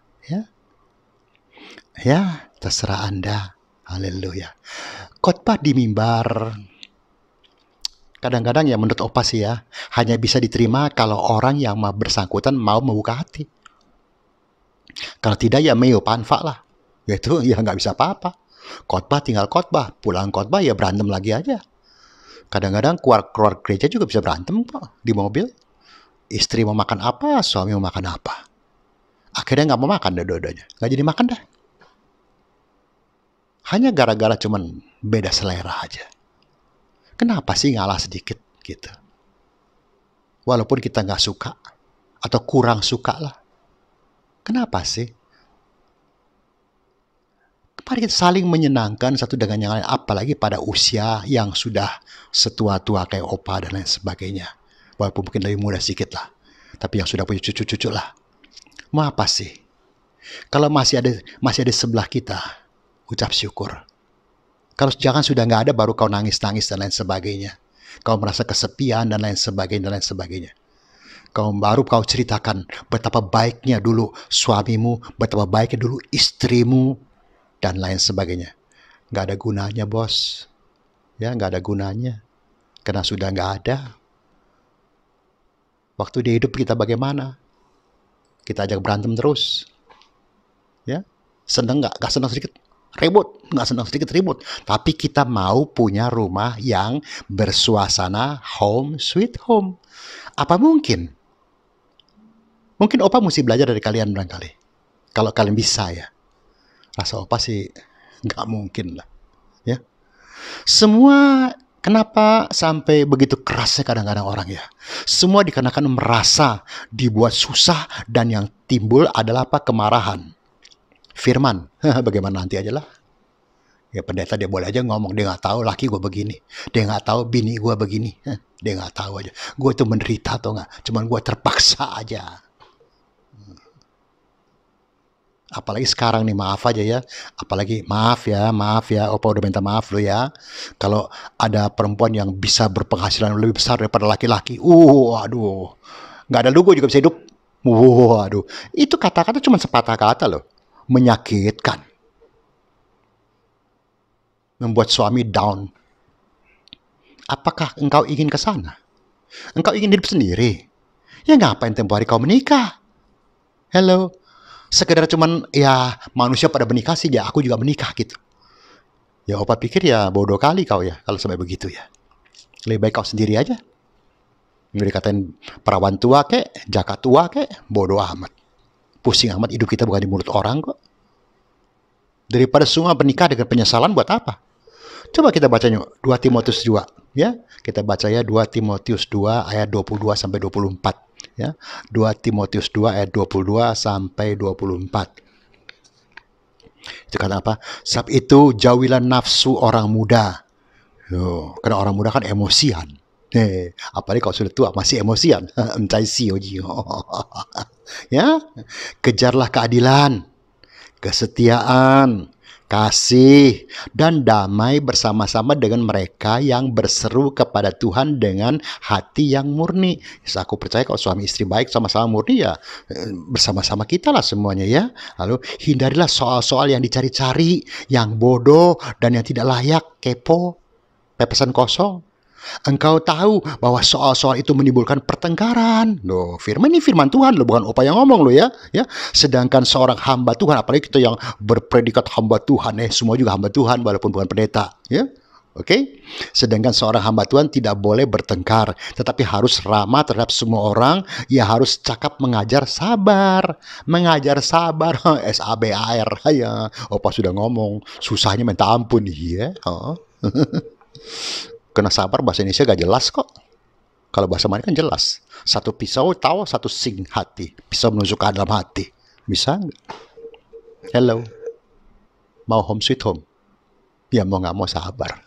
Ya, terserah Anda. Haleluya. Khotbah di mimbar kadang-kadang ya menurut Opa sih ya, hanya bisa diterima kalau orang yang bersangkutan mau membuka hati. Kalau tidak ya meo panfa lah. Itu ya nggak bisa apa-apa. Khotbah tinggal khotbah, pulang khotbah ya berantem lagi aja. Kadang-kadang keluar gereja juga bisa berantem kok di mobil. Istri mau makan apa, suami mau makan apa. Akhirnya nggak mau makan dua-duanya. Nggak jadi makan dah. Hanya gara-gara cuman beda selera aja. Kenapa sih ngalah sedikit gitu? Walaupun kita nggak suka atau kurang suka lah. Kenapa sih? Mari kita saling menyenangkan satu dengan yang lain. Apalagi pada usia yang sudah setua-tua kayak Opa dan lain sebagainya. Walaupun mungkin lebih muda sedikit lah. Tapi yang sudah punya cucu-cucu lah. Mau apa sih? Kalau masih ada sebelah kita, ucap syukur. Kalau jangan sudah nggak ada baru kau nangis-nangis dan lain sebagainya. Kau merasa kesepian dan lain sebagainya. Baru kau ceritakan betapa baiknya dulu suamimu, betapa baiknya dulu istrimu, dan lain sebagainya. Nggak ada gunanya, bos. Ya, nggak ada gunanya. Karena sudah nggak ada. Waktu dia hidup kita bagaimana? Kita ajak berantem terus. Ya, seneng nggak? Nggak seneng sedikit. Ribut, nggak senang sedikit ribut. Tapi kita mau punya rumah yang bersuasana home sweet home. Apa mungkin? Mungkin Opa mesti belajar dari kalian barangkali. Kalau kalian bisa ya. Rasa Opa sih nggak mungkin lah. Ya. Semua kenapa sampai begitu kerasnya kadang-kadang orang ya? Semua dikarenakan merasa dibuat susah dan yang timbul adalah apa? Kemarahan. Firman, bagaimana nanti aja lah. Ya pendeta dia boleh aja ngomong, dia nggak tahu laki gue begini, dia nggak tahu bini gue begini, dia nggak tahu aja. Gue itu menderita atau nggak, cuman gue terpaksa aja. Apalagi sekarang nih, maaf aja ya, apalagi maaf ya, Opa udah minta maaf lo ya. Kalau ada perempuan yang bisa berpenghasilan lebih besar daripada laki-laki, aduh, nggak ada lu gue juga bisa hidup. Aduh, itu kata-kata cuma sepatah kata loh. Menyakitkan, membuat suami down. Apakah engkau ingin ke sana? Engkau ingin hidup sendiri? Ya ngapain tempoh hari kau menikah? Hello, sekedar cuman ya manusia pada menikah sih ya, aku juga menikah gitu. Ya Opa pikir ya bodoh kali kau ya kalau sampai begitu ya. Lebih baik kau sendiri aja. Nggak dikatain perawan tua kek, jaka tua kek, bodoh amat. Pusing amat, hidup kita bukan di mulut orang kok. Daripada semua menikah dengan penyesalan buat apa? Coba kita baca yuk 2 Timotius 2 ya. Kita baca ya 2 Timotius 2 ayat 22 sampai 24 ya. 2 Timotius 2 ayat 22 sampai 24. Itu kata apa? Sebab itu jauhilah nafsu orang muda. Karena orang muda kan emosian. Apalagi kalau sudah tua masih emosian. Ya, kejarlah keadilan, kesetiaan, kasih, dan damai bersama-sama dengan mereka yang berseru kepada Tuhan dengan hati yang murni. Aku percaya kalau suami istri baik sama-sama murni ya bersama-sama kita lah semuanya ya. Lalu hindarilah soal-soal yang dicari-cari, yang bodoh dan yang tidak layak, kepo, pepesan kosong. Engkau tahu bahwa soal-soal itu menimbulkan pertengkaran. Loh, firman ini firman Tuhan loh, bukan Opa yang ngomong loh ya. Sedangkan seorang hamba Tuhan, apalagi kita yang berpredikat hamba Tuhan, semua juga hamba Tuhan walaupun bukan pendeta, ya. Oke? Sedangkan seorang hamba Tuhan tidak boleh bertengkar, tetapi harus ramah terhadap semua orang. Ia harus cakap mengajar sabar. Mengajar sabar. SABAR. Ya, Opa sudah ngomong. Susahnya minta ampun. Iya. Kena sabar bahasa Indonesia gak jelas kok. Kalau bahasa Melayu kan jelas. Satu pisau tahu, satu sing hati. Pisau menusuk ke dalam hati. Bisa nggak? Hello. Mau home sweet home? Ya mau nggak mau sabar.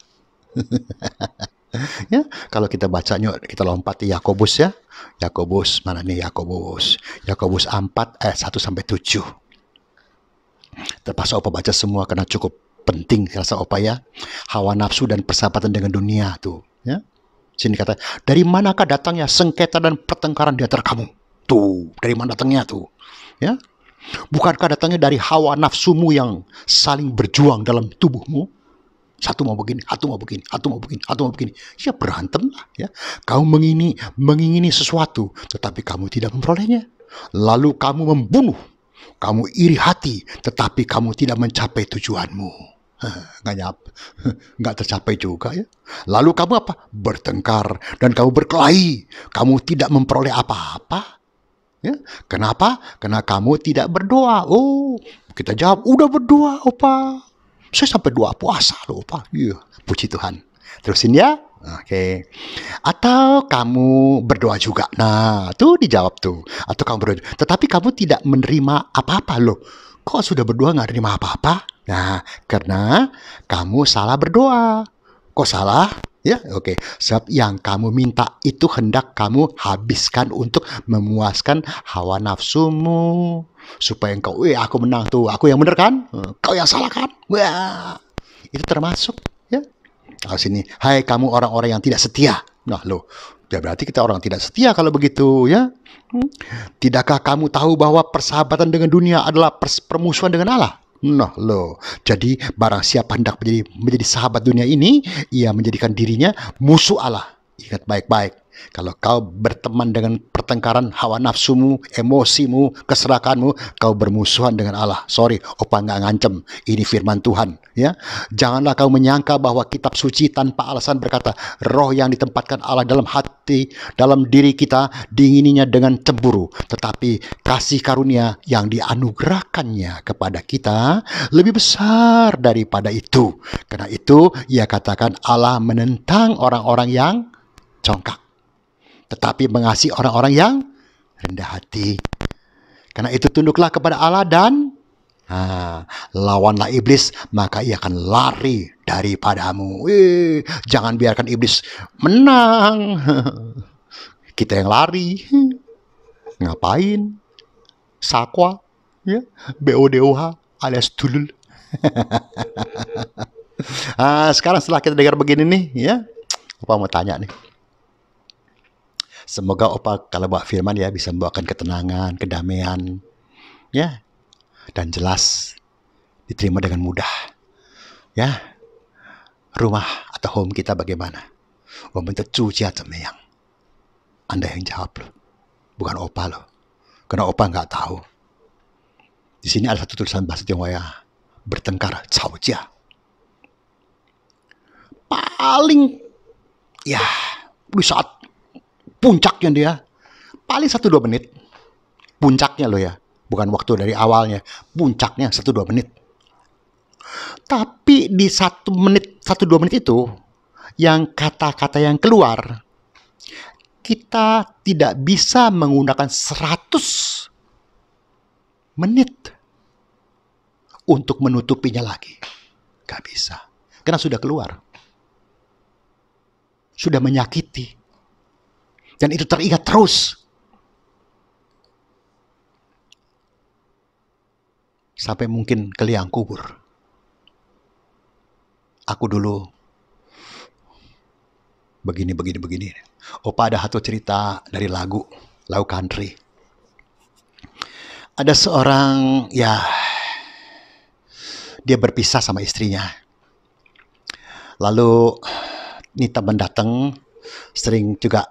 Ya, kalau kita bacanya kita lompat di Yakobus ya. Yakobus, mana nih Yakobus? Yakobus 4 ayat 1 sampai 7. Terpaksa Opa baca semua karena cukup penting rasa Opa ya. Hawa nafsu dan persahabatan dengan dunia tuh, ya. Sini kata, dari manakah datangnya sengketa dan pertengkaran di antara kamu? Tuh, dari mana datangnya tuh? Ya. Bukankah datangnya dari hawa nafsumu yang saling berjuang dalam tubuhmu? Satu mau begini, satu mau begini, satu mau begini, satu mau begini. Ya berantem lah ya. Kamu mengingini sesuatu, tetapi kamu tidak memperolehnya. Lalu kamu membunuh. Kamu iri hati, tetapi kamu tidak mencapai tujuanmu. Nggak tercapai juga ya. Lalu kamu apa? Bertengkar dan kamu berkelahi. Kamu tidak memperoleh apa-apa. Ya. Kenapa? Karena kamu tidak berdoa. Oh, kita jawab, udah berdoa, Opa. Saya sampai 2 puasa loh, Pak. Iya, puji Tuhan. Terusin ya. Oke. Atau kamu berdoa juga. Nah, tuh dijawab tuh. Atau kamu berdoa. Tetapi kamu tidak menerima apa-apa loh. Kok sudah berdoa nggak menerima apa-apa? Nah, karena kamu salah berdoa. Kok salah? Ya, oke. Sebab yang kamu minta itu hendak kamu habiskan untuk memuaskan hawa nafsumu. Supaya engkau, aku menang tuh. Aku yang benar kan? Kau yang salah kan? Wah, itu termasuk. Ya. Nah, sini, hai kamu orang-orang yang tidak setia. Nah, loh. Ya berarti kita orang tidak setia kalau begitu, ya. Tidakkah kamu tahu bahwa persahabatan dengan dunia adalah permusuhan dengan Allah? Nah loh, jadi barang siapa hendak menjadi sahabat dunia ini, ia menjadikan dirinya musuh Allah. Ingat baik-baik, kalau kau berteman dengan pertengkaran hawa nafsumu, emosimu, keserakahanmu, kau bermusuhan dengan Allah. Sorry, Opa nggak ngancem, ini firman Tuhan. Ya, janganlah kau menyangka bahwa kitab suci tanpa alasan berkata, roh yang ditempatkan Allah dalam hati, dalam diri kita, diingininya dengan cemburu. Tetapi kasih karunia yang dianugerahkannya kepada kita lebih besar daripada itu. Karena itu, ia katakan Allah menentang orang-orang yang congkak, tetapi mengasihi orang-orang yang rendah hati. Karena itu tunduklah kepada Allah dan lawanlah iblis, maka ia akan lari daripadamu. Jangan biarkan iblis menang. Kita yang lari. Ngapain? Sakwa, ya, BODOH alias tulul. Sekarang setelah kita dengar begini nih, ya, Opa mau tanya nih. Semoga Opa kalau bawa firman ya bisa membawakan ketenangan, kedamaian, ya, dan jelas diterima dengan mudah. Ya, rumah atau home kita bagaimana? Membentuk cuci atau meyang. Anda yang jawab loh, bukan Opa loh, karena Opa nggak tahu. Di sini ada satu tulisan bahasa Tionghoa, bertengkar, caojia. Paling, ya, di saat puncaknya dia, paling 1-2 menit. Puncaknya loh ya, bukan waktu dari awalnya. Puncaknya 1-2 menit. Tapi di 1-2 menit itu, yang kata-kata yang keluar, kita tidak bisa menggunakan 100 menit untuk menutupinya lagi. Gak bisa. Karena sudah keluar. Sudah menyakiti. Dan itu teringat terus. Sampai mungkin ke liang kubur. Aku dulu begini. Opa ada satu cerita dari lagu country. Ada seorang, ya, dia berpisah sama istrinya. Lalu ini teman datang, sering juga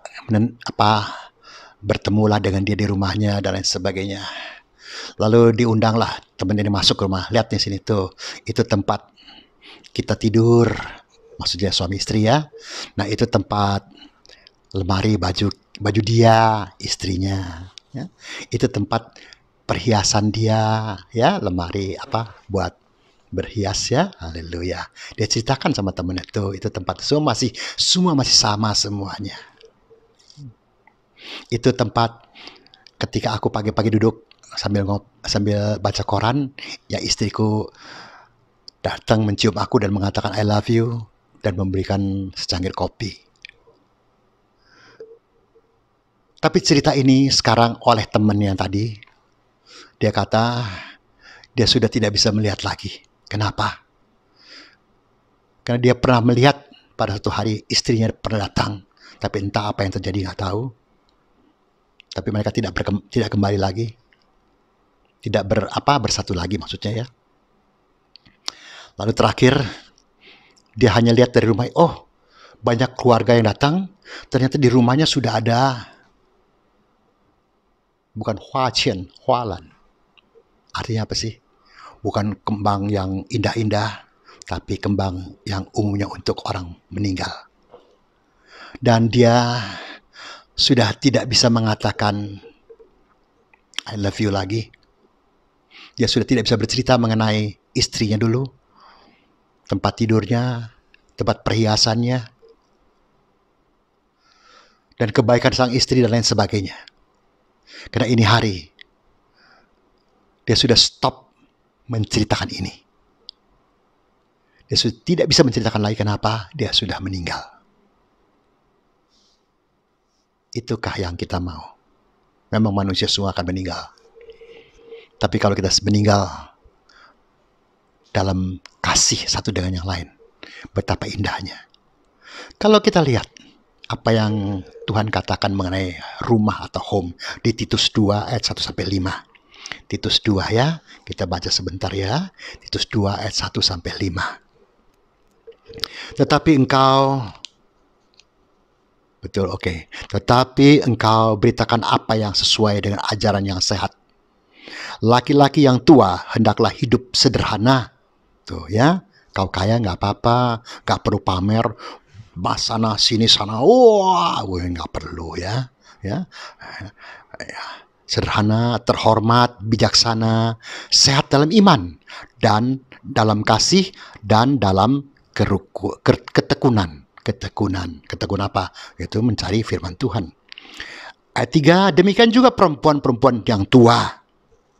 bertemulah dengan dia di rumahnya dan lain sebagainya. Lalu diundanglah teman ini masuk ke rumah. Lihat di sini tuh, itu tempat kita tidur maksudnya suami istri ya. Nah, itu tempat lemari baju dia, istrinya. Ya. Itu tempat perhiasan dia, ya, lemari apa buat berhias ya, haleluya. Dia ceritakan sama temennya tuh, itu tempat semua masih sama semuanya. Itu tempat ketika aku pagi-pagi duduk sambil baca koran, ya istriku datang mencium aku dan mengatakan I love you dan memberikan secangkir kopi. Tapi cerita ini sekarang oleh temannya tadi, dia kata dia sudah tidak bisa melihat lagi. Kenapa? Karena dia pernah melihat pada satu hari istrinya pernah datang, tapi entah apa yang terjadi nggak tahu. Tapi mereka tidak kembali lagi, tidak bersatu lagi maksudnya ya. Lalu terakhir dia hanya lihat dari rumah, oh banyak keluarga yang datang, ternyata di rumahnya sudah ada bukan hualan. Artinya apa sih? Bukan kembang yang indah-indah, tapi kembang yang umumnya untuk orang meninggal. Dan dia sudah tidak bisa mengatakan I love you lagi. Dia sudah tidak bisa bercerita mengenai istrinya dulu, tempat tidurnya, tempat perhiasannya, dan kebaikan sang istri dan lain sebagainya. Karena ini hari, dia sudah stop menceritakan ini. Dia sudah tidak bisa menceritakan lagi kenapa dia sudah meninggal. Itukah yang kita mau? Memang manusia semua akan meninggal. Tapi kalau kita meninggal dalam kasih satu dengan yang lain, betapa indahnya. Kalau kita lihat apa yang Tuhan katakan mengenai rumah atau home di Titus 2 ayat 1-5. Titus 2 ya, kita baca sebentar ya. Titus 2 ayat 1-5. Tetapi engkau, betul, oke. Tetapi engkau beritakan apa yang sesuai dengan ajaran yang sehat. Laki-laki yang tua hendaklah hidup sederhana. Tuh ya, kau kaya nggak apa-apa, nggak perlu pamer. Sana sini sana, wah, nggak perlu ya. Sederhana, terhormat, bijaksana, sehat dalam iman dan dalam kasih dan dalam ketekunan. Ketekunan apa? Itu mencari firman Tuhan. Ayat 3, demikian juga perempuan-perempuan yang tua.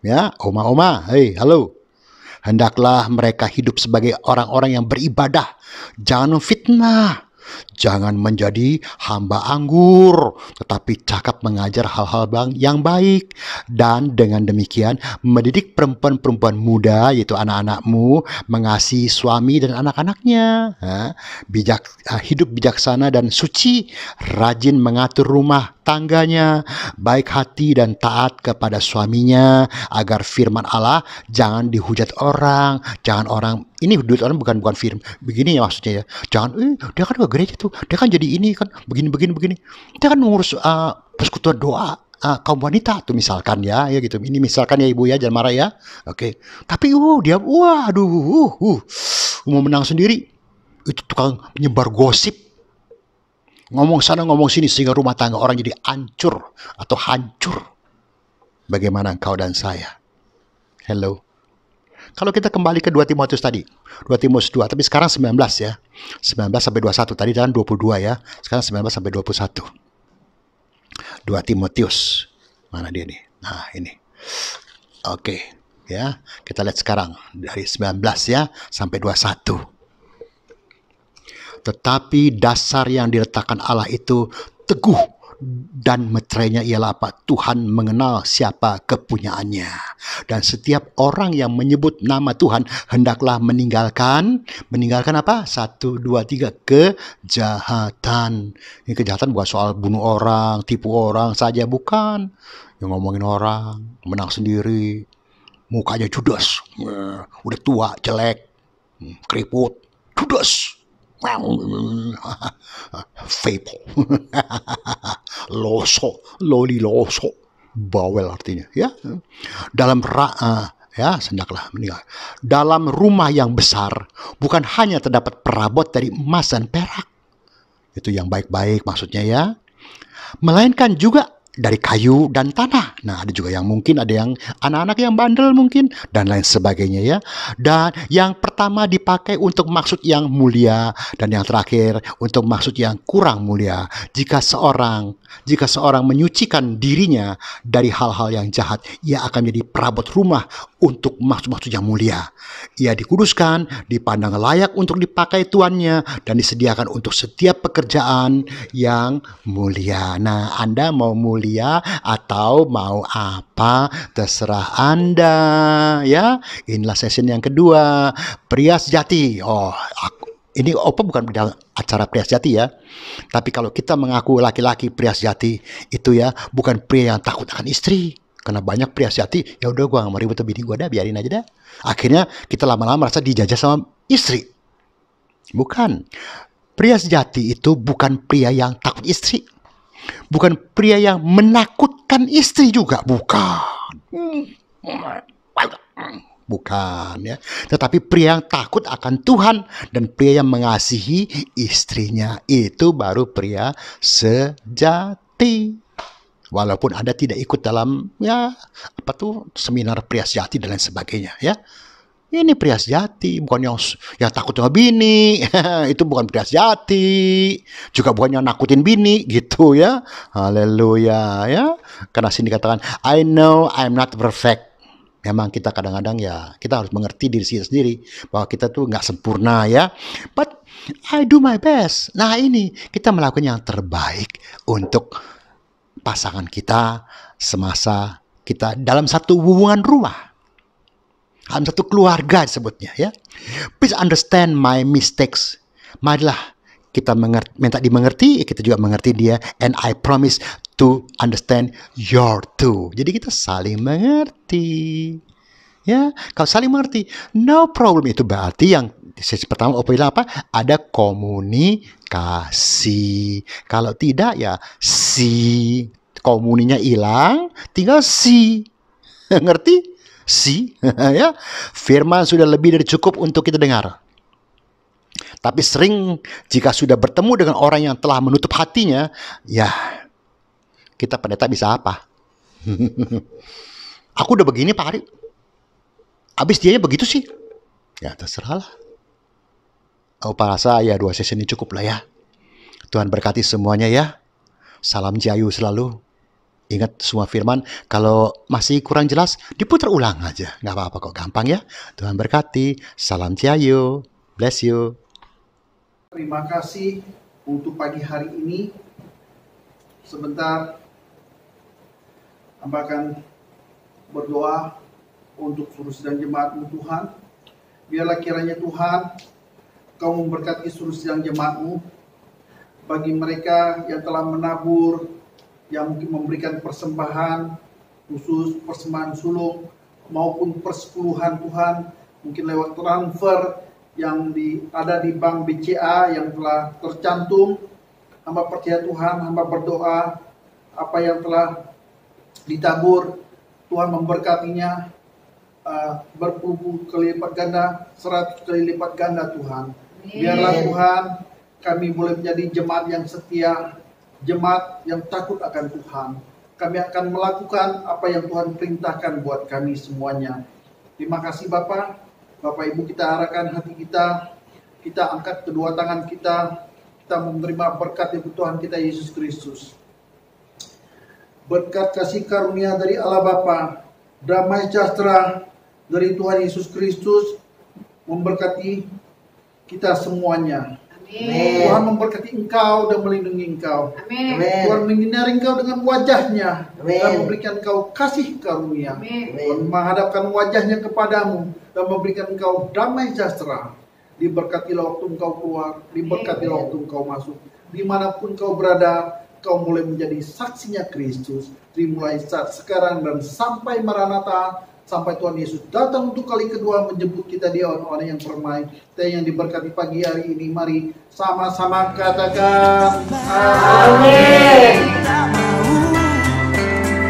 Ya, oma-oma, hei, halo. Hendaklah mereka hidup sebagai orang-orang yang beribadah. Jangan fitnah. Jangan menjadi hamba anggur, tetapi cakap mengajar hal-hal yang baik. Dan dengan demikian mendidik perempuan-perempuan muda, yaitu anak-anakmu, mengasihi suami dan anak-anaknya. Hidup bijaksana dan suci, rajin mengatur rumah tangganya, baik hati dan taat kepada suaminya, agar firman Allah jangan dihujat orang. Jangan orang, ini hujat orang bukan firman begini ya maksudnya ya. Jangan, dia kan ke gereja tuh, dia kan jadi ini kan begini. Dia kan mengurus persekutuan doa kaum wanita tuh misalkan ya gitu. Ini misalkan ya ibu ya, jangan marah ya. Oke. Tapi dia mau menang sendiri. Itu tukang menyebar gosip. Ngomong sana ngomong sini sehingga rumah tangga orang jadi hancur. Bagaimana engkau dan saya? Hello. Kalau kita kembali ke 2 Timotius tadi. 2 Timotius 2. Tapi sekarang 19 ya. 19-21. Tadi kan 22 ya. Sekarang 19-21. 2 Timotius. Mana dia nih? Nah ini. Oke. Ya. Kita lihat sekarang. Dari 19 ya. Sampai 21. Tetapi dasar yang diletakkan Allah itu teguh dan meterainya ialah apa? Tuhan mengenal siapa kepunyaannya. Dan setiap orang yang menyebut nama Tuhan hendaklah meninggalkan apa? 1, 2, 3 kejahatan. Ini kejahatan bukan soal bunuh orang, tipu orang saja, bukan. Yang ngomongin orang, menang sendiri, mukanya judes, udah tua, jelek, keriput, judes. Vape. Loso, bawel artinya ya. Dalam Ya, hendaklah meninggal. Dalam rumah yang besar bukan hanya terdapat perabot dari emas dan perak. Itu yang baik-baik maksudnya ya. Melainkan juga dari kayu dan tanah. Nah, ada juga yang mungkin ada yang anak-anak yang bandel mungkin dan lain sebagainya ya. Dan yang pertama dipakai untuk maksud yang mulia dan yang terakhir untuk maksud yang kurang mulia. Jika seorang menyucikan dirinya dari hal-hal yang jahat, ia akan menjadi perabot rumah untuk maksud-maksud yang mulia. Ia dikuduskan, dipandang layak untuk dipakai tuannya, dan disediakan untuk setiap pekerjaan yang mulia. Nah, Anda mau mulia atau mau apa, terserah Anda ya. Inilah sesi yang kedua, pria sejati. Ini Opa bukan acara pria sejati ya. Tapi kalau kita mengaku laki-laki pria sejati, itu ya bukan pria yang takut akan istri. Karena banyak pria sejati, ya udah gue gak mau ribut sama bini gue dah, biarin aja dah. Akhirnya kita lama-lama merasa dijajah sama istri. Bukan. Pria sejati itu bukan pria yang takut istri. Bukan pria yang menakutkan istri juga. Bukan. Bukan ya. Tetapi pria yang takut akan Tuhan dan pria yang mengasihi istrinya. Itu baru pria sejati. Walaupun Anda tidak ikut dalam seminar pria sejati dan lain sebagainya ya. Ini pria sejati, bukan yang takut sama bini. Itu bukan pria sejati. Juga bukan yang nakutin bini gitu ya. Haleluya ya. Karena sini dikatakan I know I'm not perfect. Memang kita kadang-kadang ya kita harus mengerti diri sendiri bahwa kita tuh nggak sempurna ya. But I do my best. Nah, ini kita melakukan yang terbaik untuk pasangan kita semasa kita dalam satu hubungan rumah, dalam satu keluarga disebutnya ya. Please understand my mistakes. Marilah kita minta dimengerti, kita juga mengerti dia, and I promise to understand your too. Jadi kita saling mengerti ya. Kalau saling mengerti, no problem. Itu berarti yang sesi pertama Opa bilang apa? Ada komunikasi. Kalau tidak ya komuninya hilang, tinggal ngerti? Ya. Firman sudah lebih dari cukup untuk kita dengar. Tapi sering jika sudah bertemu dengan orang yang telah menutup hatinya, ya kita pendeta bisa apa? Aku udah begini Pak Ari. Habis dianya begitu sih. Ya terserahlah. Opa rasa ya 2 sesi ini cukup lah ya. Tuhan berkati semuanya ya. Salam Jayu selalu. Ingat semua firman. Kalau masih kurang jelas, diputar ulang aja. Gak apa-apa kok, gampang ya. Tuhan berkati. Salam Jayu. Bless you. Terima kasih untuk pagi hari ini. Sebentar, hamba akan berdoa untuk seluruh sidang jemaat-Mu Tuhan. Biarlah kiranya Tuhan, Kau memberkati seluruh sidang jemaat-Mu. Bagi mereka yang telah menabur, yang mungkin memberikan persembahan, khusus persembahan sulung, maupun persepuluhan Tuhan, mungkin lewat transfer yang ada di bank BCA yang telah tercantum. Hamba percaya Tuhan, hamba berdoa, apa yang telah ditabur, Tuhan memberkatinya berpuluh-puluh kali lipat ganda, 100 kali lipat ganda Tuhan. Biarlah Tuhan, kami boleh menjadi jemaat yang setia, jemaat yang takut akan Tuhan. Kami akan melakukan apa yang Tuhan perintahkan buat kami semuanya. Terima kasih Bapak. Bapak Ibu, kita arahkan hati kita, kita angkat kedua tangan kita menerima berkat dari Tuhan kita Yesus Kristus. Berkat kasih karunia dari Allah Bapa, damai sejahtera dari Tuhan Yesus Kristus memberkati kita semuanya. Amin. Tuhan memberkati engkau dan melindungi engkau. Amin. Tuhan menyinari engkau dengan wajahnya Amin. dan memberikan engkau kasih karunia. Amin. Tuhan menghadapkan wajahnya kepadamu dan memberikan engkau damai sejahtera. Diberkatilah waktu engkau keluar, diberkatilah waktu engkau masuk. Dimanapun kau berada, kau mulai menjadi saksinya Kristus. Dimulai saat sekarang dan sampai Maranatha, sampai Tuhan Yesus datang untuk kali kedua menjemput kita di orang-orang yang permai. Kita yang diberkati pagi hari ini, mari sama-sama katakan amin.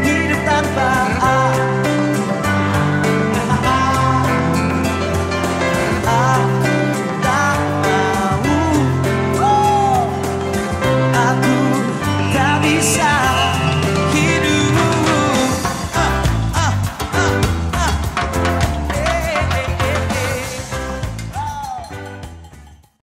Hidup tanpa bisa